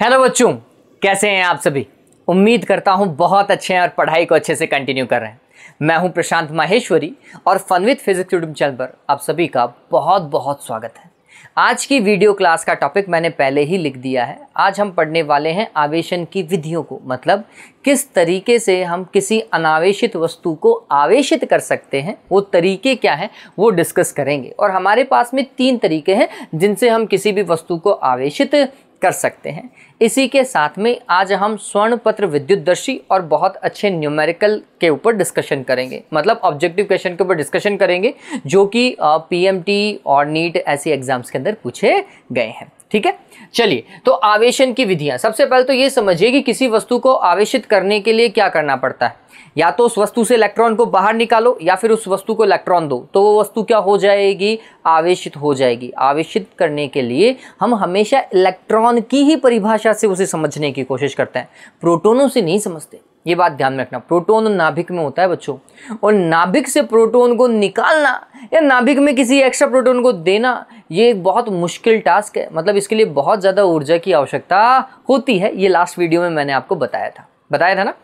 Hello बच्चों, कैसे हैं आप सभी। उम्मीद करता हूं बहुत अच्छे हैं और पढ़ाई को अच्छे से कंटिन्यू कर रहे हैं। मैं हूं प्रशांत माहेश्वरी और fun with physics YouTube channel पर आप सभी का बहुत बहुत स्वागत है। आज की वीडियो क्लास का टॉपिक मैंने पहले ही लिख दिया है। आज हम पढ़ने वाले हैं आवेशन की विधियों को, मतलब किस तरीके से हम किसी अनावेशित वस्तु को आवेशित कर सकते हैं, वो तरीके क्या हैं वो डिस्कस करेंगे। और हमारे पास में 3 तरीके हैं जिनसे हम किसी भी वस्तु को आवेशित कर सकते हैं। इसी के साथ में आज हम स्वर्णपत्र विद्युतदर्शी और बहुत अच्छे न्यूमेरिकल के ऊपर डिस्कशन करेंगे, मतलब ऑब्जेक्टिव क्वेश्चन के ऊपर डिस्कशन करेंगे जो कि पीएमटी और नीट ऐसी एग्जाम्स के अंदर पूछे गए हैं। ठीक है, चलिए तो आवेशन की विधियां। सबसे पहले तो ये समझिए कि किसी वस्तु को आवेशित करने के लिए क्या करना पड़ता है। या तो उस वस्तु से इलेक्ट्रॉन को बाहर निकालो या फिर उस वस्तु को इलेक्ट्रॉन दो, तो वो वस्तु क्या हो जाएगी, आवेशित हो जाएगी। आवेशित करने के लिए हम हमेशा इलेक्ट्रॉन की ही परिभाषा से उसे समझने की कोशिश करते हैं, प्रोटोनों से नहीं समझते। ये बात ध्यान में रखना। प्रोटोन नाभिक में होता है बच्चों, और नाभिक से प्रोटोन को निकालना या नाभिक में किसी एक्स्ट्रा प्रोटोन को देना, ये एक बहुत मुश्किल टास्क है। मतलब इसके लिए बहुत ज़्यादा ऊर्जा की आवश्यकता होती है। ये लास्ट वीडियो में मैंने आपको बताया था ना।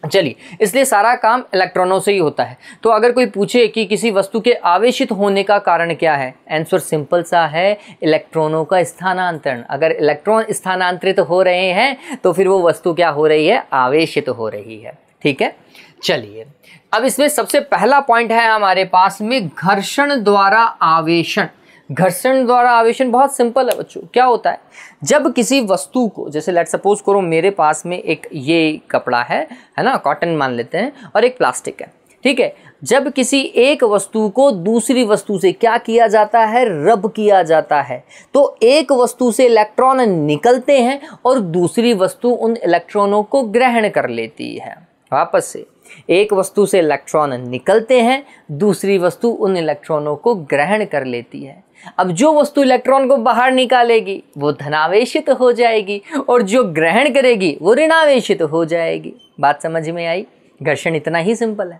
चलिए, इसलिए सारा काम इलेक्ट्रॉनों से ही होता है। तो अगर कोई पूछे कि किसी वस्तु के आवेशित होने का कारण क्या है, आंसर सिंपल सा है, इलेक्ट्रॉनों का स्थानांतरण। अगर इलेक्ट्रॉन स्थानांतरित हो रहे हैं तो फिर वो वस्तु क्या हो रही है, आवेशित हो रही है। ठीक है, चलिए अब इसमें सबसे पहला पॉइंट है हमारे पास में घर्षण द्वारा आवेशन। घर्षण द्वारा आवेशन बहुत सिंपल है बच्चों। क्या होता है, जब किसी वस्तु को, जैसे लेट सपोज करो मेरे पास में एक ये कपड़ा है ना, कॉटन मान लेते हैं, और एक प्लास्टिक है। ठीक है, जब किसी एक वस्तु को दूसरी वस्तु से क्या किया जाता है, रब किया जाता है, तो एक वस्तु से इलेक्ट्रॉन निकलते हैं और दूसरी वस्तु उन इलेक्ट्रॉनों को ग्रहण कर लेती है। वापस से, एक वस्तु से इलेक्ट्रॉन निकलते हैं, दूसरी वस्तु उन इलेक्ट्रॉनों को ग्रहण कर लेती है। अब जो वस्तु इलेक्ट्रॉन को बाहर निकालेगी वो धनावेशित हो जाएगी, और जो ग्रहण करेगी वो ऋणावेशित हो जाएगी। बात समझ में आई। घर्षण इतना ही सिंपल है।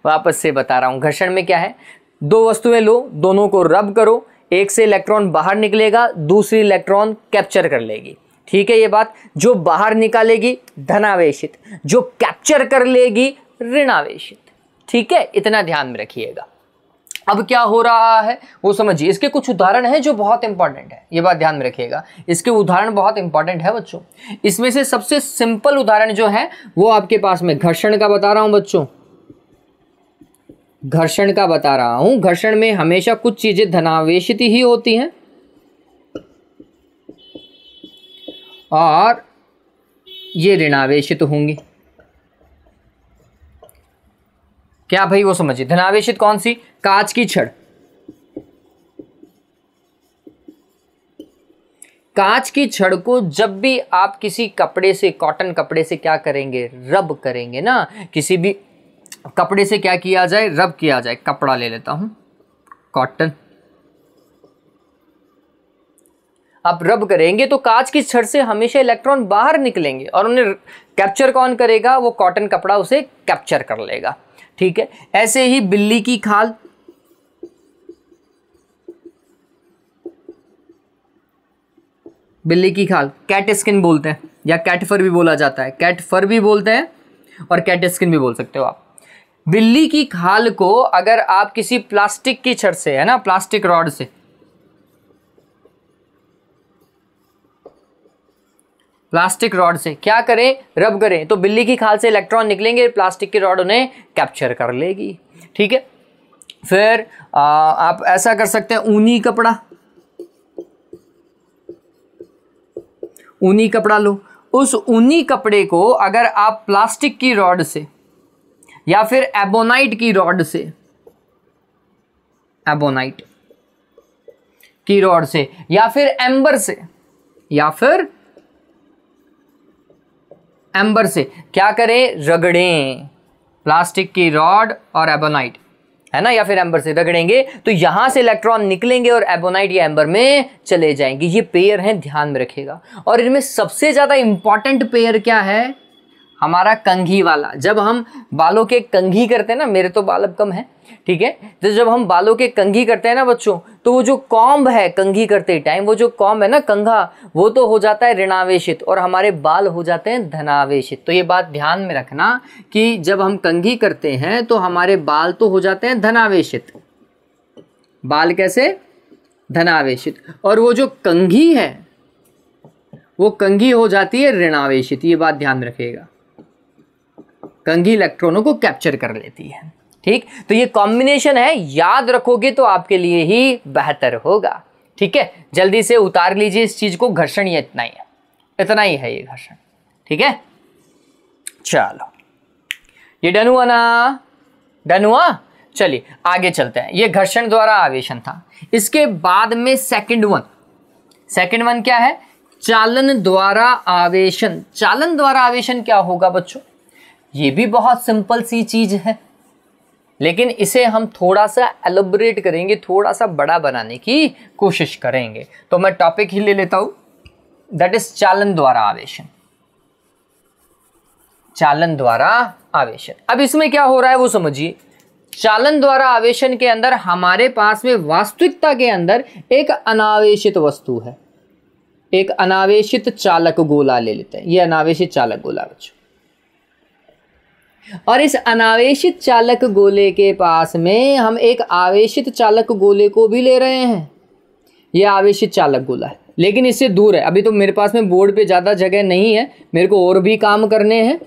वापस से बता रहा हूँ, घर्षण में क्या है, 2 वस्तुएं लो, दोनों को रब करो, एक से इलेक्ट्रॉन बाहर निकलेगा, दूसरी इलेक्ट्रॉन कैप्चर कर लेगी। ठीक है, ये बात। जो बाहर निकालेगी धनावेशित, जो कैप्चर कर लेगी ऋणावेशित। ठीक है, इतना ध्यान में रखिएगा। अब क्या हो रहा है वो समझिए। इसके कुछ उदाहरण हैं जो बहुत इंपॉर्टेंट है, ये बात ध्यान में रखिएगा। इसके उदाहरण बहुत इंपॉर्टेंट है बच्चों। इसमें से सबसे सिंपल उदाहरण जो है वो आपके पास में घर्षण का बता रहा हूं बच्चों। घर्षण का बता रहा हूं। घर्षण में हमेशा कुछ चीजें धनावेशित ही होती हैं और ये ऋणावेशित होंगी। क्या भाई, वो समझिए। धनावेशित कौन सी, कांच की छड़। कांच की छड़ को जब भी आप किसी कपड़े से, कॉटन कपड़े से क्या करेंगे, रब करेंगे ना। किसी भी कपड़े से क्या किया जाए, रब किया जाए। कपड़ा ले लेता हूं, कॉटन। आप रब करेंगे तो कांच की छड़ से हमेशा इलेक्ट्रॉन बाहर निकलेंगे, और उन्हें कैप्चर कौन करेगा, वो कॉटन कपड़ा उसे कैप्चर कर लेगा। ठीक है, ऐसे ही बिल्ली की खाल, बिल्ली की खाल कैट स्किन बोलते हैं, या कैट फर भी बोला जाता है। कैट फर भी बोलते हैं और कैट स्किन भी बोल सकते हो आप। बिल्ली की खाल को अगर आप किसी प्लास्टिक की छड़ से, है ना, प्लास्टिक रॉड से, प्लास्टिक रॉड से क्या करें, रब करें, तो बिल्ली की खाल से इलेक्ट्रॉन निकलेंगे, प्लास्टिक की रॉड उन्हें कैप्चर कर लेगी। ठीक है, फिर आप ऐसा कर सकते हैं, ऊनी कपड़ा। ऊनी कपड़ा लो, उस ऊनी कपड़े को अगर आप प्लास्टिक की रॉड से या फिर एबोनाइट की रॉड से, एबोनाइट की रॉड से या फिर एम्बर से, या फिर एम्बर से क्या करें, रगड़ें। प्लास्टिक की रॉड और एबोनाइट, है ना, या फिर एम्बर से रगड़ेंगे तो यहां से इलेक्ट्रॉन निकलेंगे और एबोनाइट या एम्बर में चले जाएंगे। ये पेयर हैं, ध्यान में रखिएगा। और इनमें सबसे ज्यादा इंपॉर्टेंट पेयर क्या है, हमारा कंघी वाला, जब हम बालों के कंघी करते हैं ना, मेरे तो बाल अब कम है, ठीक है, तो जब हम बालों के कंघी करते हैं ना बच्चों, तो वो जो कॉम्ब है कंघी करते टाइम, वो जो कॉम्ब है ना कंघा, वो तो हो जाता है ऋणावेशित और हमारे बाल हो जाते हैं धनावेशित। तो ये बात ध्यान में रखना कि जब हम कंघी करते हैं तो हमारे बाल तो हो जाते हैं धनावेशित। बाल कैसे? धनावेशित। और वो जो कंघी है वो कंघी हो जाती है ऋणावेशित। ये बात ध्यान रखिएगा, कंघी इलेक्ट्रॉनों को कैप्चर कर लेती है। ठीक, तो ये कॉम्बिनेशन है, याद रखोगे तो आपके लिए ही बेहतर होगा। ठीक है, जल्दी से उतार लीजिए इस चीज को, घर्षण ये इतना ही है, इतना ही है ये घर्षण। ठीक है, चलो ये डन हुआ ना? डन हुआ। चलिए आगे चलते हैं। ये घर्षण द्वारा आवेशन था। इसके बाद में सेकंड वन क्या है? चालन द्वारा आवेशन। चालन द्वारा आवेशन क्या होगा बच्चों? ये भी बहुत सिंपल सी चीज है, लेकिन इसे हम थोड़ा सा एलोबरेट करेंगे, थोड़ा सा बड़ा बनाने की कोशिश करेंगे। तो मैं टॉपिक ही ले लेता हूं, दैट इज चालन द्वारा आवेशन। चालन द्वारा आवेशन। अब इसमें क्या हो रहा है वो समझिए। चालन द्वारा आवेशन के अंदर हमारे पास में वास्तविकता के अंदर एक अनावेशित वस्तु है, एक अनावेशित चालक गोला ले लेते हैं। ये अनावेशित चालक गोला बच्चों, और इस अनावेशित चालक गोले के पास में हम एक आवेशित चालक गोले को भी ले रहे हैं। यह आवेशित चालक गोला है, लेकिन इससे दूर है। अभी तो मेरे पास में बोर्ड पे ज़्यादा जगह नहीं है, मेरे को और भी काम करने हैं,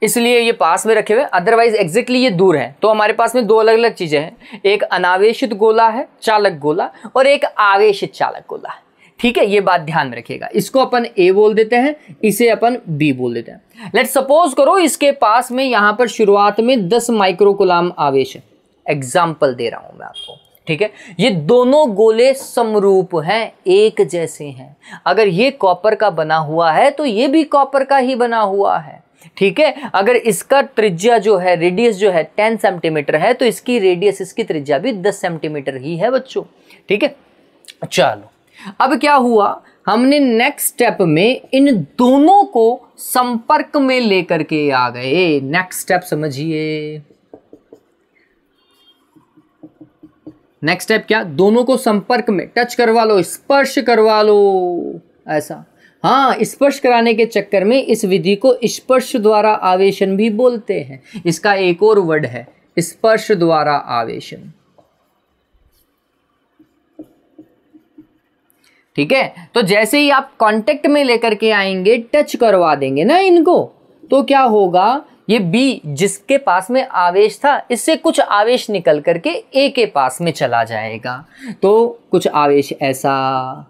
इसलिए ये पास में रखे हुए। अदरवाइज एग्जैक्टली ये दूर है। तो हमारे पास में दो अलग अलग चीज़ें हैं, एक अनावेशित गोला है, चालक गोला, और एक आवेशित चालक गोला है। ठीक है, ये बात ध्यान में रखिएगा। इसको अपन ए बोल देते हैं, इसे अपन बी बोल देते हैं। लेट सपोज करो इसके पास में यहां पर शुरुआत में 10 माइक्रोकुलाम आवेश है। एग्जाम्पल दे रहा हूं मैं आपको। ठीक है, ये दोनों गोले समरूप हैं, एक जैसे हैं। अगर ये कॉपर का बना हुआ है तो ये भी कॉपर का ही बना हुआ है। ठीक है, अगर इसका त्रिज्या जो है, रेडियस जो है 10 सेंटीमीटर है, तो इसकी रेडियस, इसकी त्रिज्या भी 10 सेंटीमीटर ही है बच्चों। ठीक है, चलो अब क्या हुआ, हमने नेक्स्ट स्टेप में इन दोनों को संपर्क में लेकर के आ गए। नेक्स्ट स्टेप समझिए। नेक्स्ट स्टेप क्या? दोनों को संपर्क में, टच करवा लो, स्पर्श करवा लो, ऐसा। हाँ, स्पर्श कराने के चक्कर में इस विधि को स्पर्श द्वारा आवेशन भी बोलते हैं। इसका एक और वर्ड है, स्पर्श द्वारा आवेशन। ठीक है, तो जैसे ही आप कांटेक्ट में लेकर के आएंगे, टच करवा देंगे ना इनको, तो क्या होगा, ये बी जिसके पास में आवेश था, इससे कुछ आवेश निकल करके ए के पास में चला जाएगा। तो कुछ आवेश ऐसा,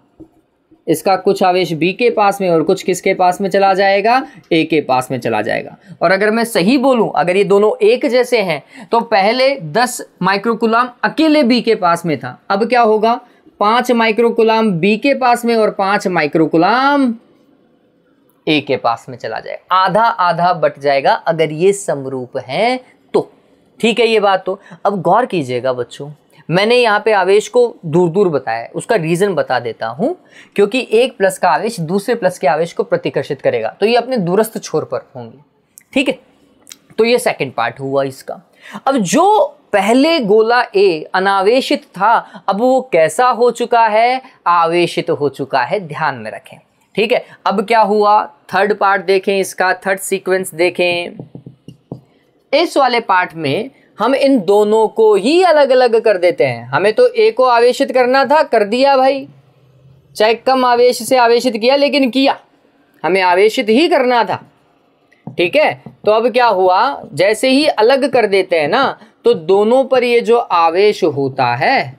इसका कुछ आवेश बी के पास में और कुछ किसके पास में चला जाएगा? ए के पास में चला जाएगा। और अगर मैं सही बोलूं, अगर ये दोनों एक जैसे हैं, तो पहले 10 माइक्रोकुलाम अकेले बी के पास में था, अब क्या होगा, 5 माइक्रोकुलाम बी के पास में और 5 माइक्रोकुलाम ए के पास में चला जाएगा। आधा आधा बट जाएगा अगर ये समरूप हैं तो। ठीक है, ये बात। तो अब गौर कीजिएगा बच्चों, मैंने यहाँ पे आवेश को दूर दूर बताया, उसका रीजन बता देता हूं, क्योंकि एक प्लस का आवेश दूसरे प्लस के आवेश को प्रतिकर्षित करेगा, तो ये अपने दूरस्थ छोर पर होंगे। ठीक है, तो ये सेकंड पार्ट हुआ इसका। अब जो पहले गोला ए अनावेशित था, अब वो कैसा हो चुका है? आवेशित हो चुका है, ध्यान में रखें। ठीक है, अब क्या हुआ, थर्ड पार्ट देखें, इसका थर्ड सीक्वेंस देखें। इस वाले पार्ट में हम इन दोनों को ही अलग अलग कर देते हैं। हमें तो ए को आवेशित करना था, कर दिया भाई, चाहे कम आवेश से आवेशित किया, लेकिन किया, हमें आवेशित ही करना था। ठीक है, तो अब क्या हुआ, जैसे ही अलग कर देते हैं ना, तो दोनों पर ये जो आवेश होता है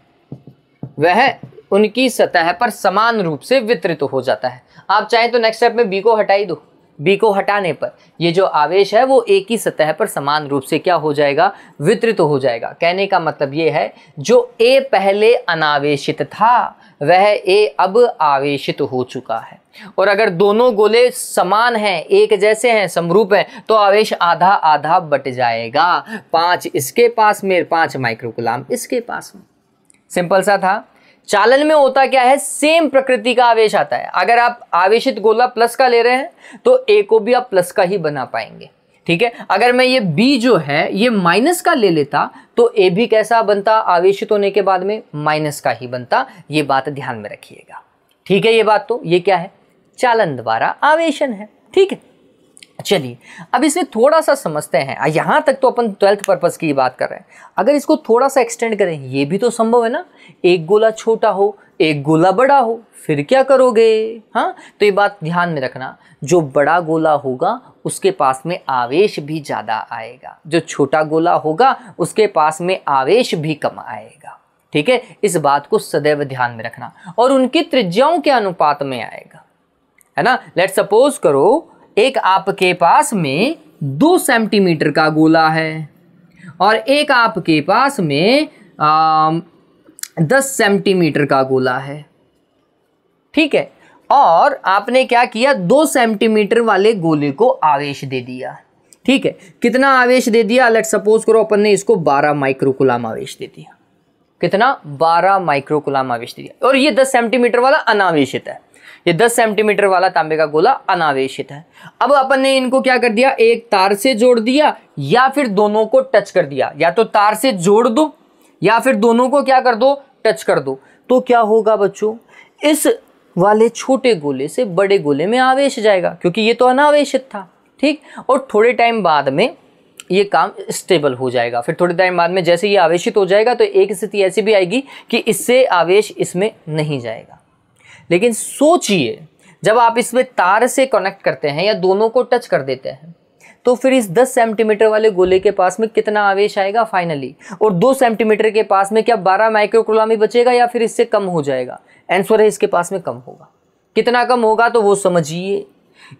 वह उनकी सतह पर समान रूप से वितरित हो जाता है। आप चाहें तो नेक्स्ट स्टेप में बी को हटा ही दो, बी को हटाने पर ये जो आवेश है वो एक ही सतह पर समान रूप से क्या हो जाएगा? वितरित हो जाएगा। कहने का मतलब ये है, जो ए पहले अनावेशित था वह ए अब आवेशित हो चुका है। और अगर दोनों गोले समान हैं, एक जैसे हैं, समरूप हैं, तो आवेश आधा आधा बट जाएगा। 5 इसके पास में, 5 माइक्रोकुलाम इसके पास में। सिंपल सा था। चालन में होता क्या है, सेम प्रकृति का आवेश आता है। अगर आप आवेशित गोला प्लस का ले रहे हैं तो ए को भी आप प्लस का ही बना पाएंगे, ठीक है। अगर मैं ये बी जो है ये माइनस का ले लेता तो ए भी कैसा बनता, आवेशित होने के बाद में माइनस का ही बनता। ये बात ध्यान में रखिएगा, ठीक है। ये बात तो ये क्या है, चालन द्वारा आवेशन है, ठीक है। चलिए अब इसमें थोड़ा सा समझते हैं। यहाँ तक तो अपन 12th पर्पस की बात कर रहे हैं, अगर इसको थोड़ा सा एक्सटेंड करें, ये भी तो संभव है ना, एक गोला छोटा हो एक गोला बड़ा हो, फिर क्या करोगे। हाँ, तो ये बात ध्यान में रखना, जो बड़ा गोला होगा उसके पास में आवेश भी ज़्यादा आएगा, जो छोटा गोला होगा उसके पास में आवेश भी कम आएगा, ठीक है। इस बात को सदैव ध्यान में रखना, और उनकी त्रिज्याओं के अनुपात में आएगा, है ना। लेट सपोज करो एक आपके पास में 2 सेंटीमीटर का गोला है और एक आपके पास में 10 सेंटीमीटर का गोला है, ठीक है। और आपने क्या किया, 2 सेंटीमीटर वाले गोले को आवेश दे दिया, ठीक है। कितना आवेश दे दिया, लेट सपोज करो अपन ने इसको 12 माइक्रोकूलम आवेश दे दिया। कितना, 12 माइक्रोकूलम आवेश दे दिया। और ये 10 सेंटीमीटर वाला अनावेशित है, ये 10 सेंटीमीटर वाला तांबे का गोला अनावेशित है। अब अपन ने इनको क्या कर दिया, एक तार से जोड़ दिया या फिर दोनों को टच कर दिया, या तो तार से जोड़ दो या फिर दोनों को क्या कर दो, टच कर दो। तो क्या होगा बच्चों, इस वाले छोटे गोले से बड़े गोले में आवेश जाएगा, क्योंकि ये तो अनावेशित था, ठीक। और थोड़े टाइम बाद में ये काम स्टेबल हो जाएगा। फिर थोड़े टाइम बाद में जैसे ये आवेशित हो जाएगा तो एक स्थिति ऐसी भी आएगी कि इससे आवेश इसमें नहीं जाएगा। लेकिन सोचिए, जब आप इसमें तार से कनेक्ट करते हैं या दोनों को टच कर देते हैं तो फिर इस 10 सेंटीमीटर वाले गोले के पास में कितना आवेश आएगा फाइनली, और 2 सेंटीमीटर के पास में क्या 12 माइक्रोकूलम ही बचेगा या फिर इससे कम हो जाएगा। आंसर है इसके पास में कम होगा। कितना कम होगा तो वो समझिए,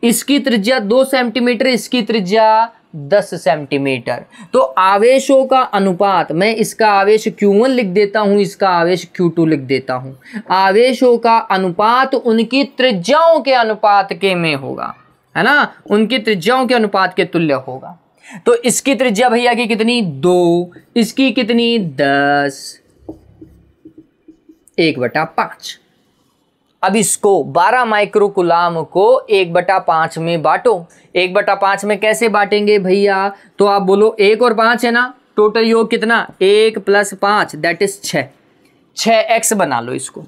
इसकी त्रिज्या 2 सेंटीमीटर, इसकी त्रिज्या 10 सेंटीमीटर। तो आवेशों का अनुपात, मैं इसका आवेश Q1 लिख देता हूं, इसका आवेश Q2 लिख देता हूं। आवेशों का अनुपात उनकी त्रिज्याओं के अनुपात के में होगा, है ना, उनकी त्रिज्याओं के अनुपात के तुल्य होगा। तो इसकी त्रिज्या भैया की कितनी, 2, इसकी कितनी 10, 1/5। अब इसको 12 माइक्रोकूलम को 1/5 में बांटो। 1/5 में कैसे बांटेंगे भैया, तो आप बोलो 1 और 5 है ना, टोटल योग कितना, 1 + 5 दैट इज 6। 6x बना लो इसको,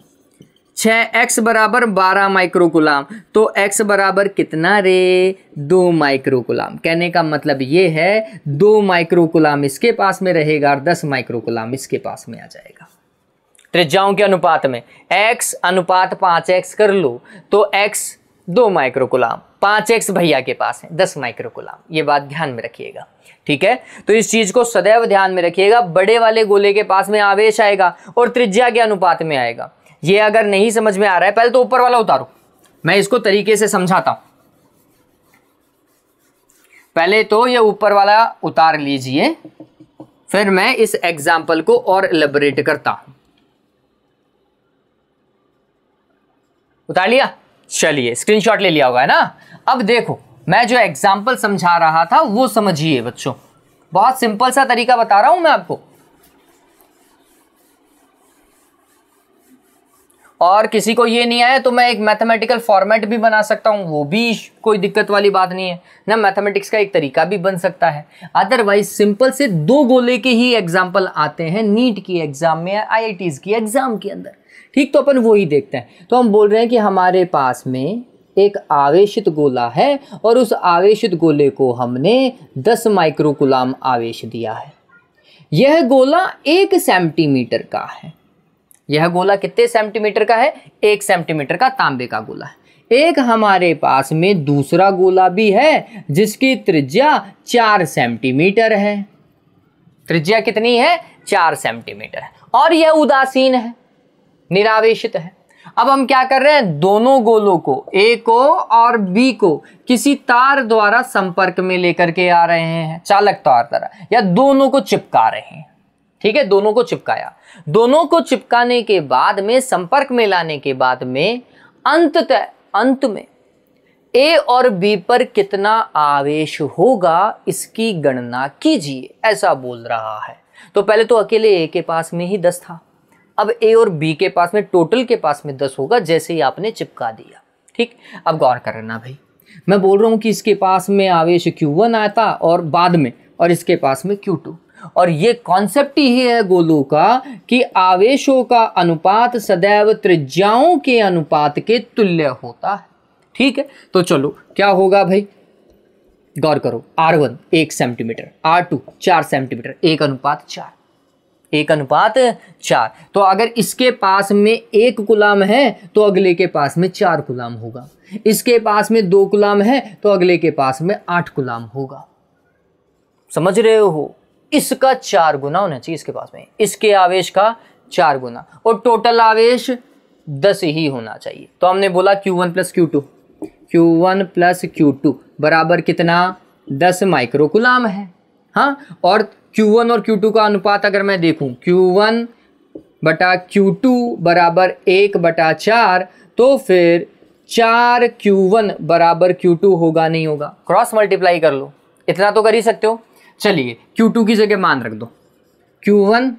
6x बराबर 12 माइक्रोकूलम। तो x बराबर कितना रे, 2 माइक्रोकूलम। कहने का मतलब ये है 2 माइक्रोकूलम इसके पास में रहेगा और 10 माइक्रोकूलम इसके पास में आ जाएगा। त्रिज्याओं के अनुपात में x अनुपात 5x कर लो तो x 2 माइक्रोकूलम, 5x भैया के पास है 10 माइक्रोकूलम। ये बात ध्यान में रखिएगा, ठीक है। तो इस चीज को सदैव ध्यान में रखिएगा, बड़े वाले गोले के पास में आवेश आएगा और त्रिज्या के अनुपात में आएगा। ये अगर नहीं समझ में आ रहा है, पहले तो ऊपर वाला उतारो, मैं इसको तरीके से समझाता हूं। पहले तो ये ऊपर वाला उतार लीजिए, फिर मैं इस एग्जाम्पल को और एलैबोरेट करता हूं। उतार लिया, चलिए स्क्रीनशॉट ले लिया होगा, है ना। अब देखो, मैं जो एग्जाम्पल समझा रहा था वो समझिए बच्चों, बहुत सिंपल सा तरीका बता रहा हूं मैं आपको। और किसी को ये नहीं आया तो मैं एक मैथमेटिकल फॉर्मेट भी बना सकता हूँ, वो भी कोई दिक्कत वाली बात नहीं है ना। मैथमेटिक्स का एक तरीका भी बन सकता है। अदरवाइज सिंपल से 2 गोले के ही एग्जाम्पल आते हैं नीट की एग्जाम में, IITs की एग्जाम के अंदर, ठीक। तो अपन वो ही देखते हैं। तो हम बोल रहे हैं कि हमारे पास में एक आवेशित गोला है और उस आवेशित गोले को हमने 10 माइक्रोकूलम आवेश दिया है। यह गोला 1 सेंटीमीटर का है। यह गोला कितने सेंटीमीटर का है, 1 सेंटीमीटर का तांबे का गोला है। एक हमारे पास में दूसरा गोला भी है जिसकी त्रिज्या 4 सेंटीमीटर है। त्रिज्या कितनी है, 4 सेंटीमीटर है, और यह उदासीन है, निरावेशित है। अब हम क्या कर रहे हैं, दोनों गोलों को, A को और B को किसी तार द्वारा संपर्क में लेकर के आ रहे हैं, चालक तार द्वारा, या दोनों को चिपका रहे हैं, ठीक है। दोनों को चिपकाया, दोनों को चिपकाने के बाद में, संपर्क में लाने के बाद में अंत में A और B पर कितना आवेश होगा इसकी गणना कीजिए, ऐसा बोल रहा है। तो पहले तो अकेले A के पास में ही 10 था, अब ए और बी के पास में टोटल के पास में 10 होगा जैसे ही आपने चिपका दिया। ठीक, अब गौर करना भाई, मैं बोल रहा हूँ कि इसके पास में आवेश Q1 आता और बाद में, और इसके पास में Q2, और ये कॉन्सेप्ट ही है गोलों का कि आवेशों का अनुपात सदैव त्रिज्याओं के अनुपात के तुल्य होता है। ठीक है, तो चलो क्या होगा भाई, गौर करो, R1 1 सेंटीमीटर, R2 4 सेंटीमीटर, 1:4, 1:4। तो अगर इसके पास में 1 कूलाम है तो अगले के पास में 4 कूलाम होगा, इसके पास में 2 कूलाम है तो अगले के पास में 8 कूलाम होगा। समझ रहे हो, इसका 4 गुना होना चाहिए इसके पास में, इसके आवेश का 4 गुना, और टोटल आवेश 10 ही होना चाहिए। तो हमने बोला Q1 plus Q2, Q1 plus Q2 बराबर कितना, 10 माइक्रोकुलाम है। हाँ, और Q1 और Q2 का अनुपात अगर मैं देखूं, Q1 बटा Q2 बराबर 1/4, तो फिर 4 Q1 बराबर Q2 होगा, नहीं होगा? क्रॉस मल्टीप्लाई कर लो, इतना तो कर ही सकते हो। चलिए Q2 की जगह मान रख दो, Q1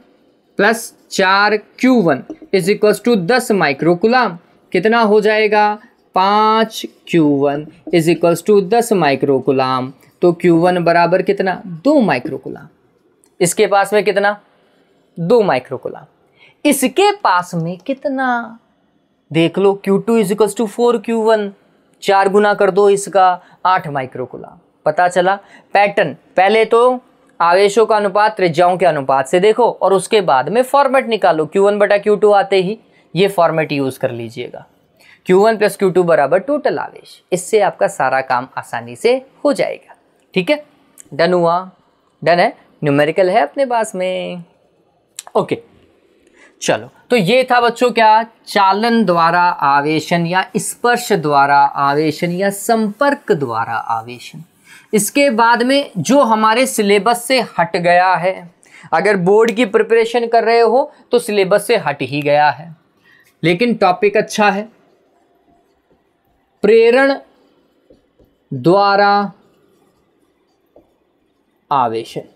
plus 4 Q1 is equals to 10 microcoulomb, कितना हो जाएगा, 5 Q1 is equals to 10 microcoulomb. तो Q1 बराबर कितना, 2 माइक्रोकुलाम। इसके पास में कितना, 2 माइक्रोकुलाम। इसके पास में कितना, देख लो, Q2 is equals to 4 Q1, 4 गुना कर दो इसका, 8 माइक्रोकुलाम। पता चला पैटर्न, पहले तो आवेशों का अनुपात त्रिज्याओं के अनुपात से देखो और उसके बाद में फॉर्मेट निकालो, Q1 बटा Q2 आते ही ये फॉर्मेट यूज कर लीजिएगा, Q1 प्लस Q2 बराबर टोटल आवेश। इससे आपका सारा काम आसानी से हो जाएगा। ठीक है, डन हुआ, डन है, न्यूमेरिकल है अपने पास में। ओके, चलो, तो ये था बच्चों क्या, चालन द्वारा आवेशन या स्पर्श द्वारा आवेशन या संपर्क द्वारा आवेशन। इसके बाद में जो हमारे सिलेबस से हट गया है, अगर बोर्ड की प्रिपरेशन कर रहे हो तो सिलेबस से हट ही गया है, लेकिन टॉपिक अच्छा है, प्रेरण द्वारा आवेशन।